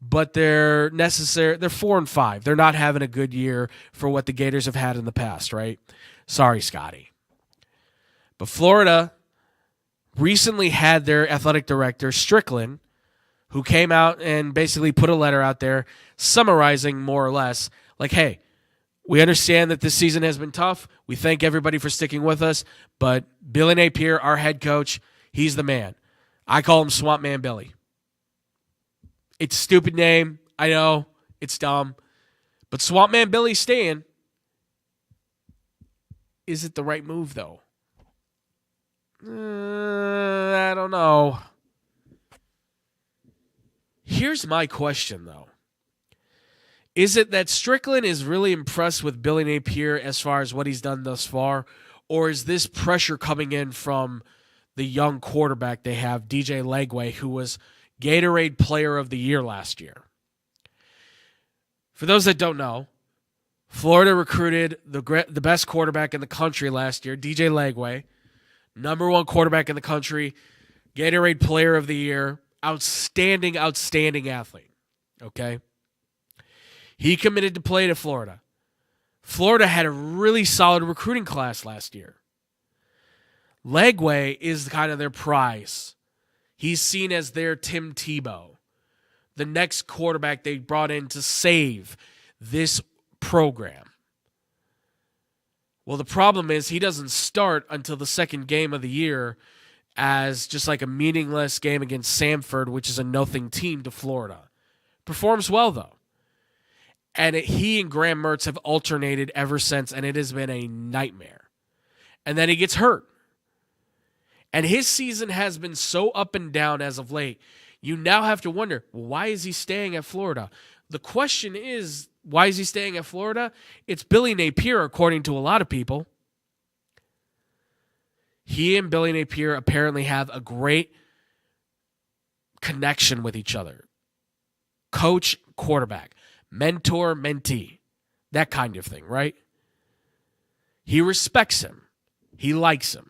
but they're 4-5. They're not having a good year for what the Gators have had in the past, right? Sorry, Scotty. But Florida recently had their athletic director, Strickland, who came out and basically put a letter out there summarizing more or less, like, hey, we understand that this season has been tough. We thank everybody for sticking with us, but Billy Napier, our head coach, he's the man. I call him Swamp Man Billy. It's a stupid name. I know. It's dumb. But Swamp Man Billy's staying. Is it the right move, though? I don't know. Here's my question, though. Is it that Strickland is really impressed with Billy Napier as far as what he's done thus far, or is this pressure coming in from the young quarterback they have, DJ Legway, who was Gatorade Player of the Year last year? For those that don't know, Florida recruited the best quarterback in the country last year, DJ Legway. Number one quarterback in the country, Gatorade Player of the Year, outstanding athlete, okay? He committed to play to Florida. Florida had a really solid recruiting class last year. Legway is kind of their prize. He's seen as their Tim Tebow, the next quarterback they brought in to save this program. Well, the problem is he doesn't start until the second game of the year as just like a meaningless game against Samford, which is a nothing team to Florida. Performs well, though. And he and Graham Mertz have alternated ever since, and it has been a nightmare. And then he gets hurt. And his season has been so up and down as of late. You now have to wonder, why is he staying at Florida? The question is, why is he staying at Florida? It's Billy Napier, according to a lot of people. He and Billy Napier apparently have a great connection with each other. Coach, quarterback, mentor, mentee, that kind of thing, right? He respects him. He likes him.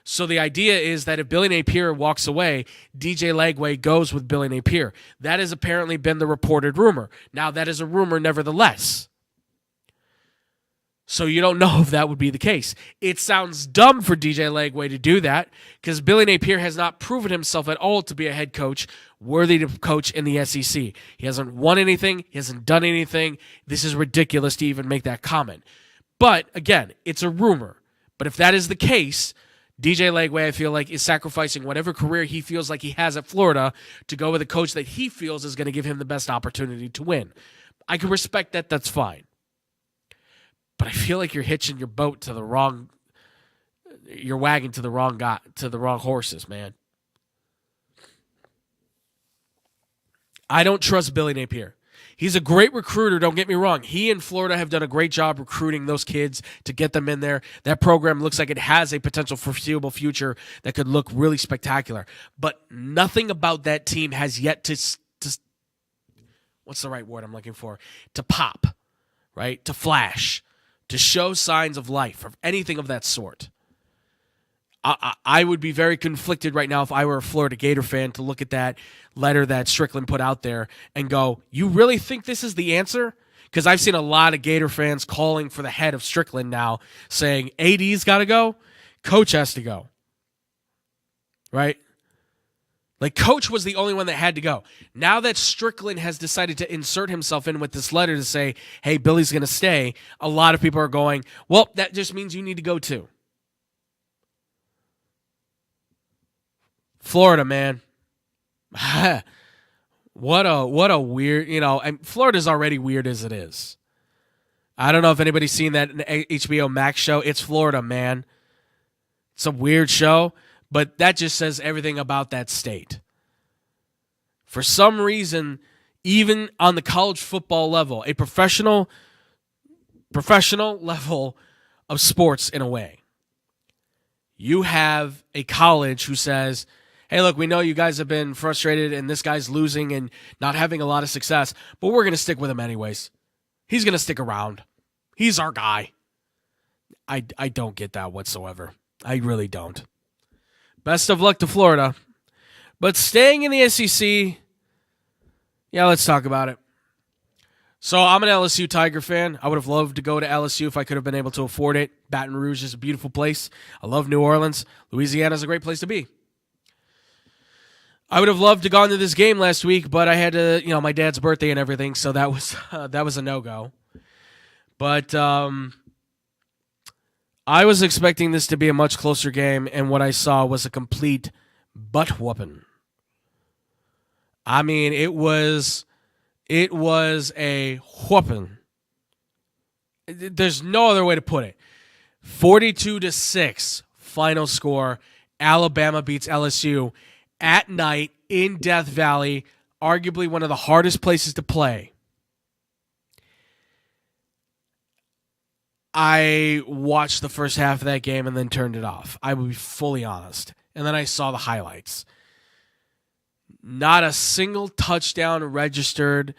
So the idea is that if Billy Napier walks away, DJ Legway goes with Billy Napier. That has apparently been the reported rumor. Now, that is a rumor nevertheless. So you don't know if that would be the case. It sounds dumb for DJ Legway to do that because Billy Napier has not proven himself at all to be a head coach worthy to coach in the SEC. He hasn't won anything. He hasn't done anything. This is ridiculous to even make that comment. But, again, it's a rumor. But if that is the case, DJ Legway, I feel like, is sacrificing whatever career he feels like he has at Florida to go with a coach that he feels is going to give him the best opportunity to win. I can respect that. That's fine. But I feel like you're hitching your boat to the wrong, your wagon to the wrong guy, to the wrong horses, man. I don't trust Billy Napier. He's a great recruiter, don't get me wrong. He and Florida have done a great job recruiting those kids to get them in there. That program looks like it has a potential foreseeable future that could look really spectacular. But nothing about that team has yet to what's the right word I'm looking for? To pop, right? To flash, to show signs of life or anything of that sort. I would be very conflicted right now if I were a Florida Gator fan to look at that letter that Strickland put out there and go, you really think this is the answer? Because I've seen a lot of Gator fans calling for the head of Strickland now, saying AD's got to go, coach has to go. Right? Like, coach was the only one that had to go. Now that Strickland has decided to insert himself in with this letter to say, hey, Billy's going to stay, a lot of people are going, well, that just means you need to go too. Florida, man. What a weird, and Florida's already weird as it is. I don't know if anybody's seen that HBO Max show. It's Florida, man. It's a weird show, but that just says everything about that state. For some reason, even on the college football level, a professional level of sports in a way, you have a college who says, hey, look, we know you guys have been frustrated and this guy's losing and not having a lot of success, but we're going to stick with him anyways. He's going to stick around. He's our guy. I don't get that whatsoever. I really don't. Best of luck to Florida. But staying in the SEC, yeah, let's talk about it. So I'm an LSU Tiger fan. I would have loved to go to LSU if I could have been able to afford it. Baton Rouge is a beautiful place. I love New Orleans. Louisiana is a great place to be. I would have loved to gone to this game last week, but I had to, my dad's birthday and everything, so that was a no-go. But I was expecting this to be a much closer game, and what I saw was a complete butt-whooping. I mean, it was a whooping. There's no other way to put it. 42-6 final score. Alabama beats LSU at night in Death Valley, arguably one of the hardest places to play. I watched the first half of that game and then turned it off. I will be fully honest. And then I saw the highlights. Not a single touchdown registered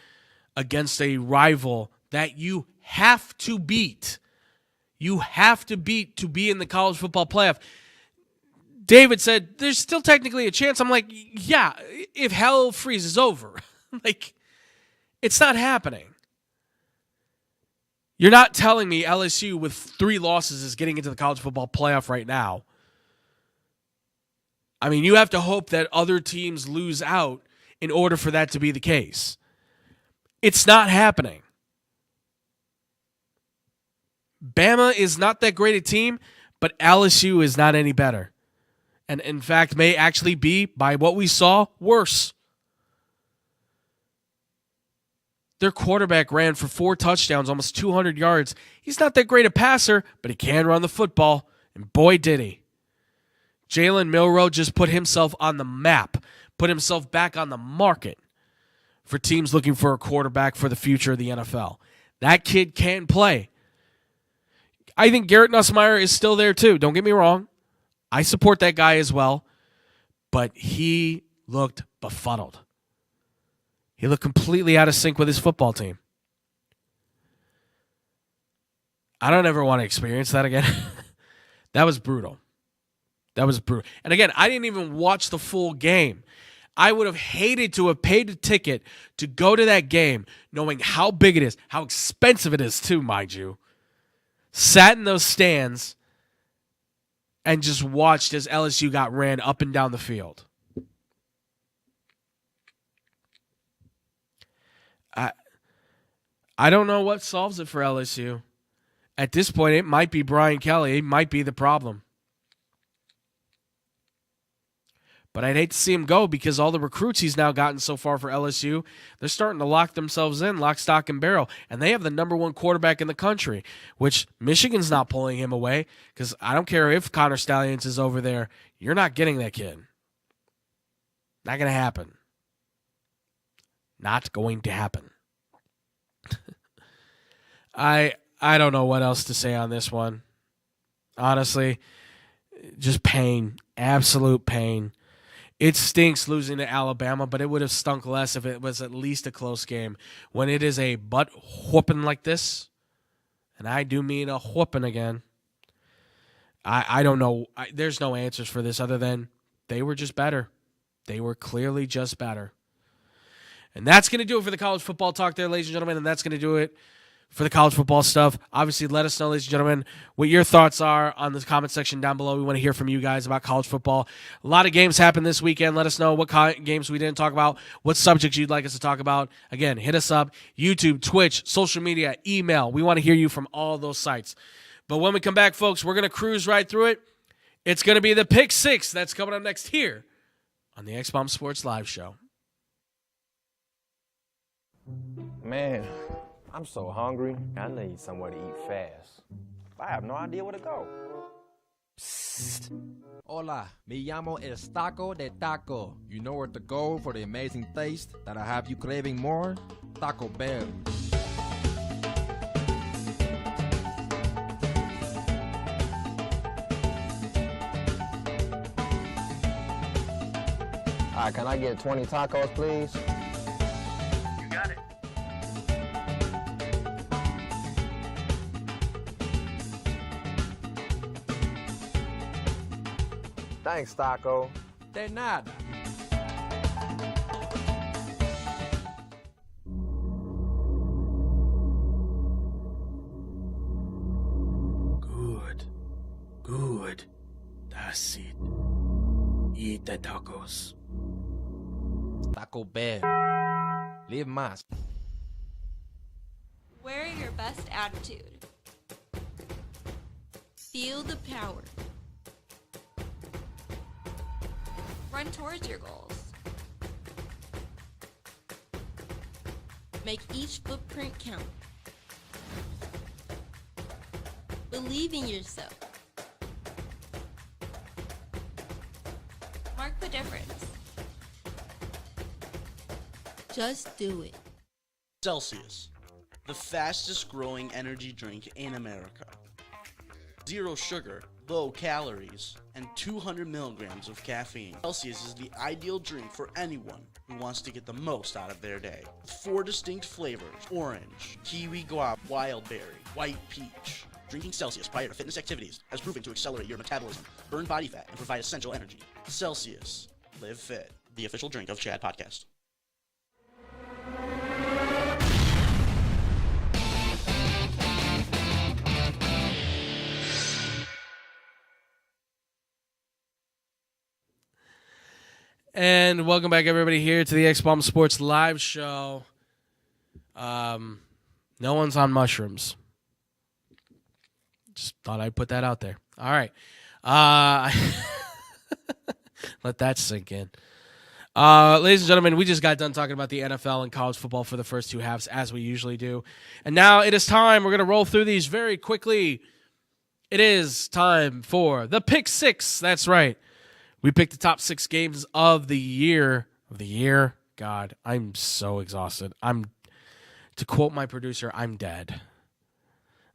against a rival that you have to beat. You have to beat to be in the college football playoff. David said, there's still technically a chance. I'm like, yeah, if hell freezes over. Like, it's not happening. You're not telling me LSU with 3 losses is getting into the college football playoff right now. I mean, you have to hope that other teams lose out in order for that to be the case. It's not happening. Bama is not that great a team, but LSU is not any better. And in fact, may actually be, by what we saw, worse. Their quarterback ran for 4 touchdowns, almost 200 yards. He's not that great a passer, but he can run the football, and boy did he. Jalen Milroe just put himself on the map, put himself back on the market for teams looking for a quarterback for the future of the NFL. That kid can play. I think Garrett Nussmeier is still there too, don't get me wrong. I support that guy as well, but he looked befuddled. He looked completely out of sync with his football team. I don't ever want to experience that again. That was brutal. And again, I didn't even watch the full game. I would have hated to have paid a ticket to go to that game knowing how big it is, how expensive it is too, mind you. Sat in those stands and just watched as LSU got ran up and down the field. I don't know what solves it for LSU. At this point, it might be Brian Kelly. It might be the problem. But I'd hate to see him go because all the recruits he's now gotten so far for LSU, they're starting to lock themselves in, lock, stock, and barrel. And they have the number 1 quarterback in the country, which Michigan's not pulling him away because I don't care if Connor Stallions is over there. You're not getting that kid. Not going to happen. Not going to happen. I don't know what else to say on this one. Honestly, just pain. Absolute pain. It stinks losing to Alabama, but it would have stunk less if it was at least a close game. When it is a butt whooping like this, and I do mean a whooping again, I don't know. There's no answers for this other than they were just better. They were clearly just better. And that's going to do it for the college football talk there, ladies and gentlemen, and that's going to do it for the college football stuff. Obviously, let us know, ladies and gentlemen, what your thoughts are on the comment section down below. We want to hear from you guys about college football. A lot of games happened this weekend. Let us know what games we didn't talk about, what subjects you'd like us to talk about. Again, hit us up, YouTube, Twitch, social media, email. We want to hear you from all those sites. But when we come back, folks, we're going to cruise right through it. It's going to be the Pick 6 that's coming up next here on the X-Bomb Sports Live Show. Man, I'm so hungry. I need somewhere to eat fast. I have no idea where to go. Hola, me llamo El Taco de Taco. You know where to go for the amazing taste that I have you craving more? Taco Bell. All right, can I get 20 tacos, please? You got it. Thanks, Taco. De nada. Good. That's it. Eat the tacos. Taco Bell. Live más. Wear your best attitude. Feel the power. Run towards your goals. Make each footprint count. Believe in yourself. Mark the difference. Just do it. Celsius, the fastest growing energy drink in America. 0 sugar, low calories, and 200 milligrams of caffeine. Celsius is the ideal drink for anyone who wants to get the most out of their day. With 4 distinct flavors: orange, kiwi guava, wild berry, white peach. Drinking Celsius prior to fitness activities has proven to accelerate your metabolism, burn body fat, and provide essential energy. Celsius. Live fit. The official drink of Chad Podcast. And welcome back, everybody, here to the X-Bomb Sports Live Show. No one's on mushrooms. Just thought I'd put that out there. All right. Let that sink in. Ladies and gentlemen, we just got done talking about the NFL and college football for the first 2 halves, as we usually do. And now it is time. We're going to roll through these very quickly. It is time for the Pick 6. That's right. We picked the top 6 games of the year. God, I'm so exhausted. To quote my producer, I'm dead.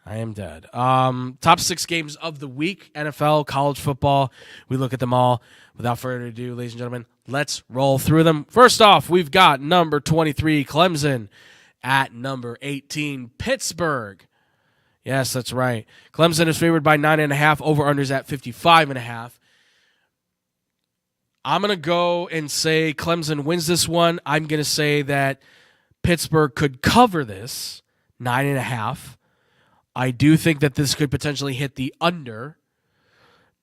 I am dead. Top 6 games of the week, NFL, college football. We look at them all. Without further ado, ladies and gentlemen, let's roll through them. First off, we've got number 23, Clemson, at number 18, Pittsburgh. Yes, that's right. Clemson is favored by 9.5. Over-unders at 55.5. I'm going to go and say Clemson wins this one. I'm going to say that Pittsburgh could cover this, 9.5. I do think that this could potentially hit the under,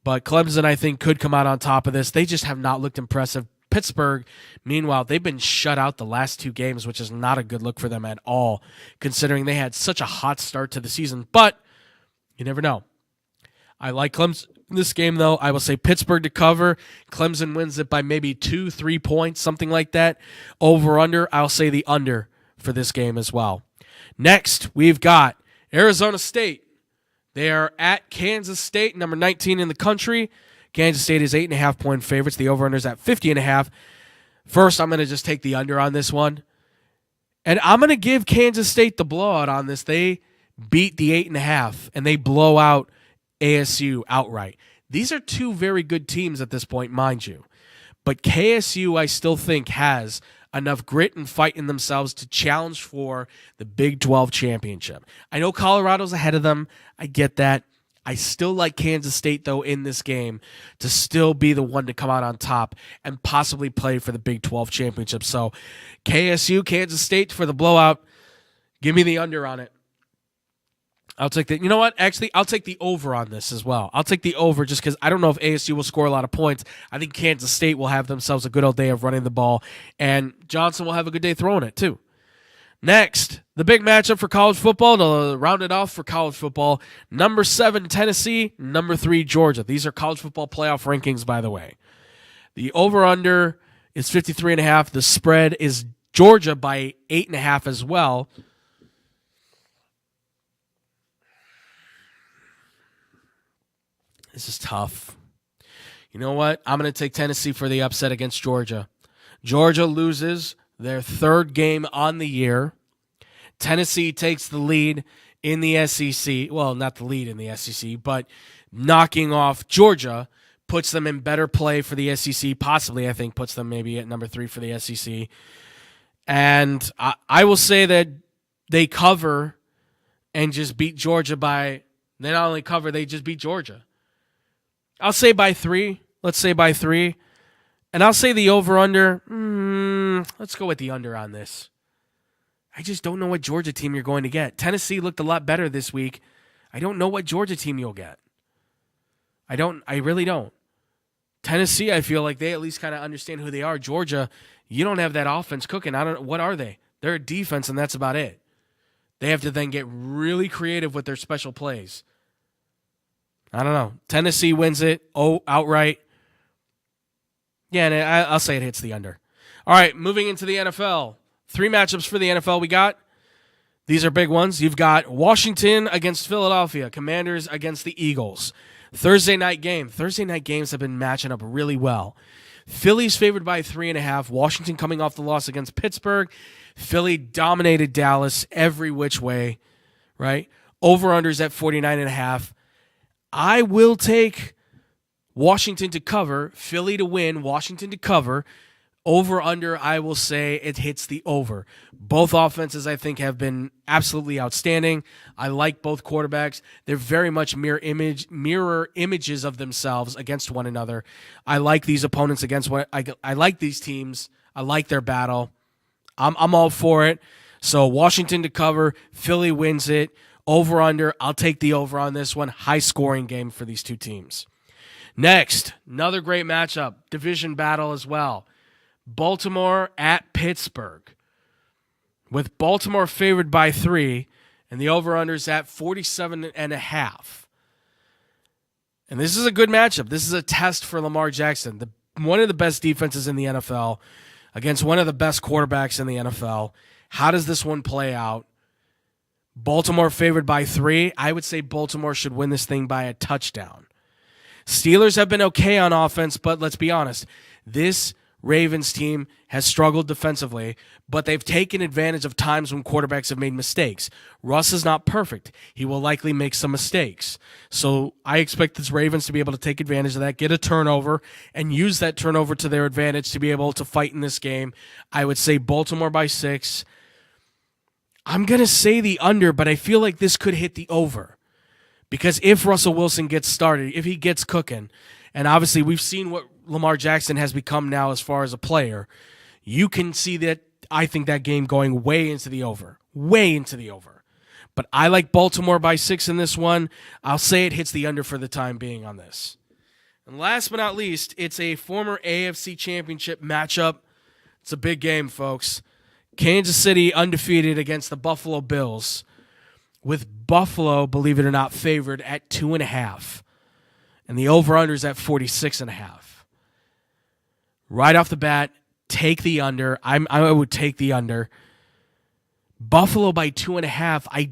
but Clemson, I think, could come out on top of this. They just have not looked impressive. Pittsburgh, meanwhile, they've been shut out the last 2 games, which is not a good look for them at all, considering they had such a hot start to the season. But you never know. I like Clemson in this game, though. I will say Pittsburgh to cover. Clemson wins it by maybe 2-3 points, something like that. Over, under, I'll say the under for this game as well. Next, we've got Arizona State. They are at Kansas State, number 19 in the country. Kansas State is 8.5-point favorites. The over-under is at 50.5. First, I'm going to just take the under on this one. And I'm going to give Kansas State the blowout on this. They beat the 8.5, and they blow out ASU outright. These are 2 very good teams at this point, mind you. But KSU, I still think, has enough grit and fight in themselves to challenge for the Big 12 championship. I know Colorado's ahead of them. I get that. I still like Kansas State, though, in this game to still be the one to come out on top and possibly play for the Big 12 championship. So KSU, Kansas State for the blowout. Give me the under on it. I'll take the, you know what? Actually, I'll take the over on this as well. I'll take the over just because I don't know if ASU will score a lot of points. I think Kansas State will have themselves a good old day of running the ball, and Johnson will have a good day throwing it too. Next, the big matchup for college football, to round it off for college football, number 7, Tennessee, number 3, Georgia. These are college football playoff rankings, by the way. The over-under is 53.5. The spread is Georgia by 8.5 as well. This is tough. You know what? I'm going to take Tennessee for the upset against Georgia. Georgia loses their 3rd game on the year. Tennessee takes the lead in the SEC. Well, not the lead in the SEC, but knocking off Georgia puts them in better play for the SEC. Possibly, I think, puts them maybe at number 3 for the SEC. And I will say that they cover and just beat Georgia by, they not only cover, they just beat Georgia. I'll say by 3. Let's say by 3. And I'll say the over-under. Let's go with the under on this. I just don't know what Georgia team you're going to get. Tennessee looked a lot better this week. I don't know what Georgia team you'll get. I really don't. Tennessee, I feel like they at least kind of understand who they are. Georgia, you don't have that offense cooking. What are they? They're a defense, and that's about it. They have to then get really creative with their special plays. I don't know. Tennessee wins it outright. Yeah, and I'll say it hits the under. All right, moving into the NFL. 3 matchups for the NFL we got. These are big ones. You've got Washington against Philadelphia, Commanders against the Eagles. Thursday night game. Thursday night games have been matching up really well. Philly's favored by 3.5. Washington coming off the loss against Pittsburgh. Philly dominated Dallas every which way, right? Over-unders at 49.5. I will take Washington to cover, Philly to win, Washington to cover. Over-under, I will say it hits the over. Both offenses, I think, have been absolutely outstanding. I like both quarterbacks. They're very much mirror images of themselves against one another. I like these opponents against one. I like these teams. I like their battle. I'm all for it. So Washington to cover, Philly wins it. Over-under, I'll take the over on this one. High-scoring game for these two teams. Next, another great matchup. Division battle as well. Baltimore at Pittsburgh. With Baltimore favored by 3, and the over-under's at 47.5. And this is a good matchup. This is a test for Lamar Jackson, one of the best defenses in the NFL, against one of the best quarterbacks in the NFL. How does this one play out? Baltimore favored by 3. I would say Baltimore should win this thing by a touchdown. Steelers have been okay on offense, but let's be honest. This Ravens team has struggled defensively, but they've taken advantage of times when quarterbacks have made mistakes. Russ is not perfect. He will likely make some mistakes. So I expect this Ravens to be able to take advantage of that, get a turnover, and use that turnover to their advantage to be able to fight in this game. I would say Baltimore by 6. I'm going to say the under, but I feel like this could hit the over. Because if Russell Wilson gets started, if he gets cooking, and obviously we've seen what Lamar Jackson has become now as far as a player, you can see that I think that game going way into the over. Way into the over. But I like Baltimore by 6 in this one. I'll say it hits the under for the time being on this. And last but not least, it's a former AFC Championship matchup. It's a big game, folks. Kansas City undefeated against the Buffalo Bills, with Buffalo, believe it or not, favored at 2.5. And the over-under is at 46.5. Right off the bat, take the under. I would take the under. Buffalo by 2.5.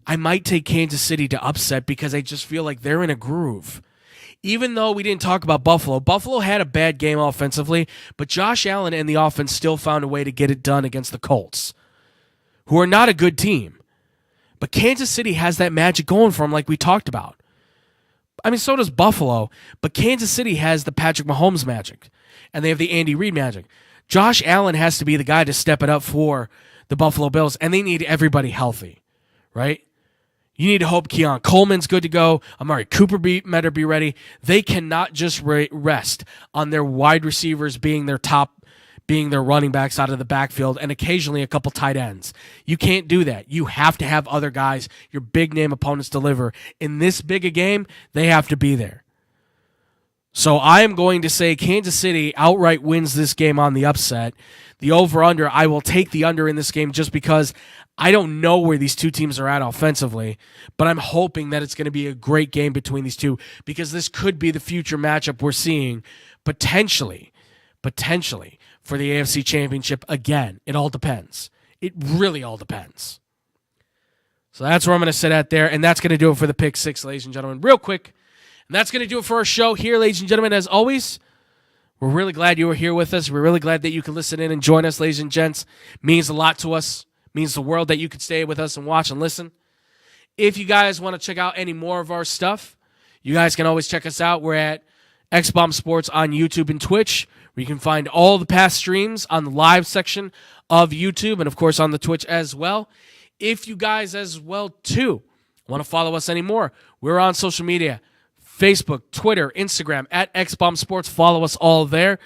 I might take Kansas City to upset because I just feel like they're in a groove. Even though we didn't talk about Buffalo, Buffalo had a bad game offensively, but Josh Allen and the offense still found a way to get it done against the Colts, who are not a good team. But Kansas City has that magic going for them like we talked about. I mean, so does Buffalo, but Kansas City has the Patrick Mahomes magic, and they have the Andy Reid magic. Josh Allen has to be the guy to step it up for the Buffalo Bills, and they need everybody healthy, right? You need to hope Keon Coleman's good to go. Amari Cooper better be ready. They cannot just rest on their wide receivers being their running backs out of the backfield and occasionally a couple tight ends. You can't do that. You have to have other guys, your big name opponents deliver. In this big a game, they have to be there. So I am going to say Kansas City outright wins this game on the upset. The over-under, I will take the under in this game just because I don't know where these two teams are at offensively, but I'm hoping that it's going to be a great game between these two because this could be the future matchup we're seeing potentially for the AFC Championship again. It all depends. It really all depends. So that's where I'm going to sit at there, and that's going to do it for the Pick 6, ladies and gentlemen. Real quick, and that's going to do it for our show here, ladies and gentlemen. As always, we're really glad you were here with us. We're really glad that you can listen in and join us, ladies and gents. Means a lot to us. Means the world that you could stay with us and watch and listen. If you guys want to check out any more of our stuff, you guys can always check us out. We're at XBomb Sports on YouTube and Twitch, where you can find all the past streams on the live section of YouTube and, of course, on the Twitch as well. If you guys as well, too, want to follow us anymore, we're on social media. Facebook, Twitter, Instagram, at XBomb Sports. Follow us all there.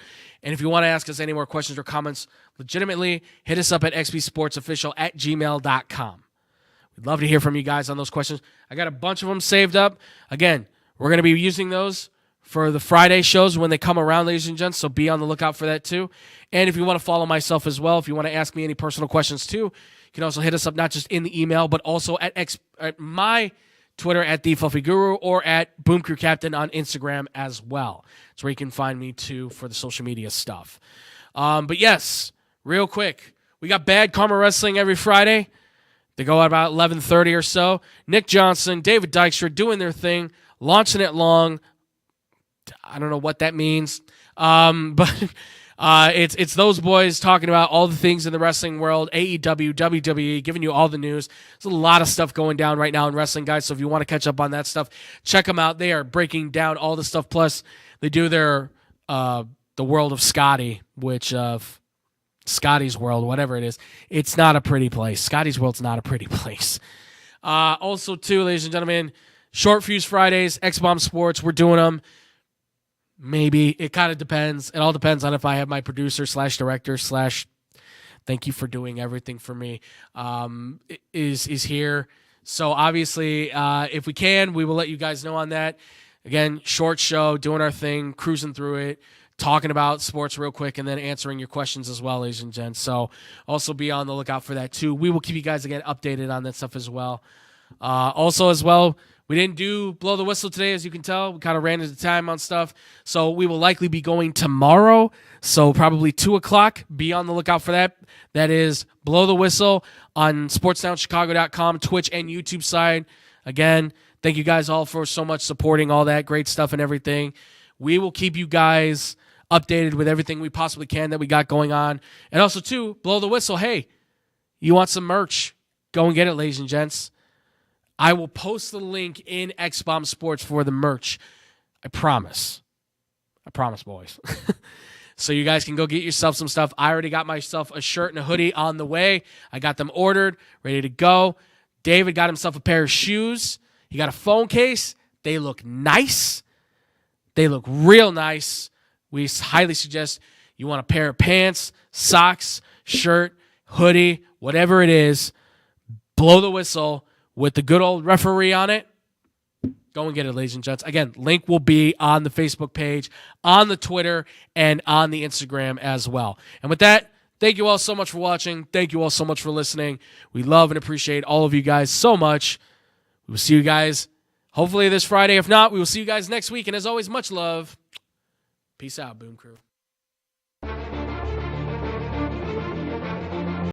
And if you want to ask us any more questions or comments, legitimately, hit us up at xbsportsofficial@gmail.com. We'd love to hear from you guys on those questions. I got a bunch of them saved up. Again, we're going to be using those for the Friday shows when they come around, ladies and gents, so be on the lookout for that too. And if you want to follow myself as well, if you want to ask me any personal questions too, you can also hit us up not just in the email, but also at my Twitter at The Fluffy Guru or at Boom Crew Captain on Instagram as well. That's where you can find me too for the social media stuff. But yes, real quick, we got Bad Karma Wrestling every Friday. They go out about 11:30 or so. Nick Johnson, David Dykstra doing their thing, launching it long. I don't know what that means, but it's those boys talking about all the things in the wrestling world, AEW, WWE, giving you all the news. There's a lot of stuff going down right now in wrestling, guys, so if you want to catch up on that stuff, check them out. They are breaking down all the stuff, plus they do their the world of Scotty, which Scotty's world, whatever it is, it's not a pretty place. Scotty's world's not a pretty place. Also, too, ladies and gentlemen, Short Fuse Fridays, XBomb Sports, we're doing them. Maybe. It kind of depends. It all depends on if I have my producer / director / thank you for doing everything for me is here. So obviously, if we can, we will let you guys know on that. Again, short show, doing our thing, cruising through it, talking about sports real quick, and then answering your questions as well, ladies and gents. So also be on the lookout for that too. We will keep you guys again updated on that stuff as well. Also as well, we didn't do Blow the Whistle today, as you can tell. We kind of ran into time on stuff. So we will likely be going tomorrow. So probably 2 o'clock. Be on the lookout for that. That is Blow the Whistle on sportsdownchicago.com, Twitch, and YouTube side. Again, thank you guys all for so much supporting all that great stuff and everything. We will keep you guys updated with everything we possibly can that we got going on. And also, too, Blow the Whistle. Hey, you want some merch? Go and get it, ladies and gents. I will post the link in XBomb Sports for the merch. I promise. I promise, boys. So you guys can go get yourself some stuff. I already got myself a shirt and a hoodie on the way. I got them ordered, ready to go. David got himself a pair of shoes. He got a phone case. They look nice. They look real nice. We highly suggest you want a pair of pants, socks, shirt, hoodie, whatever it is. Blow the Whistle with the good old referee on it. Go and get it, ladies and gents. Again, link will be on the Facebook page, on the Twitter, and on the Instagram as well. And with that, thank you all so much for watching. Thank you all so much for listening. We love and appreciate all of you guys so much. We will see you guys hopefully this Friday. If not, we will see you guys next week. And as always, much love. Peace out, Boom Crew.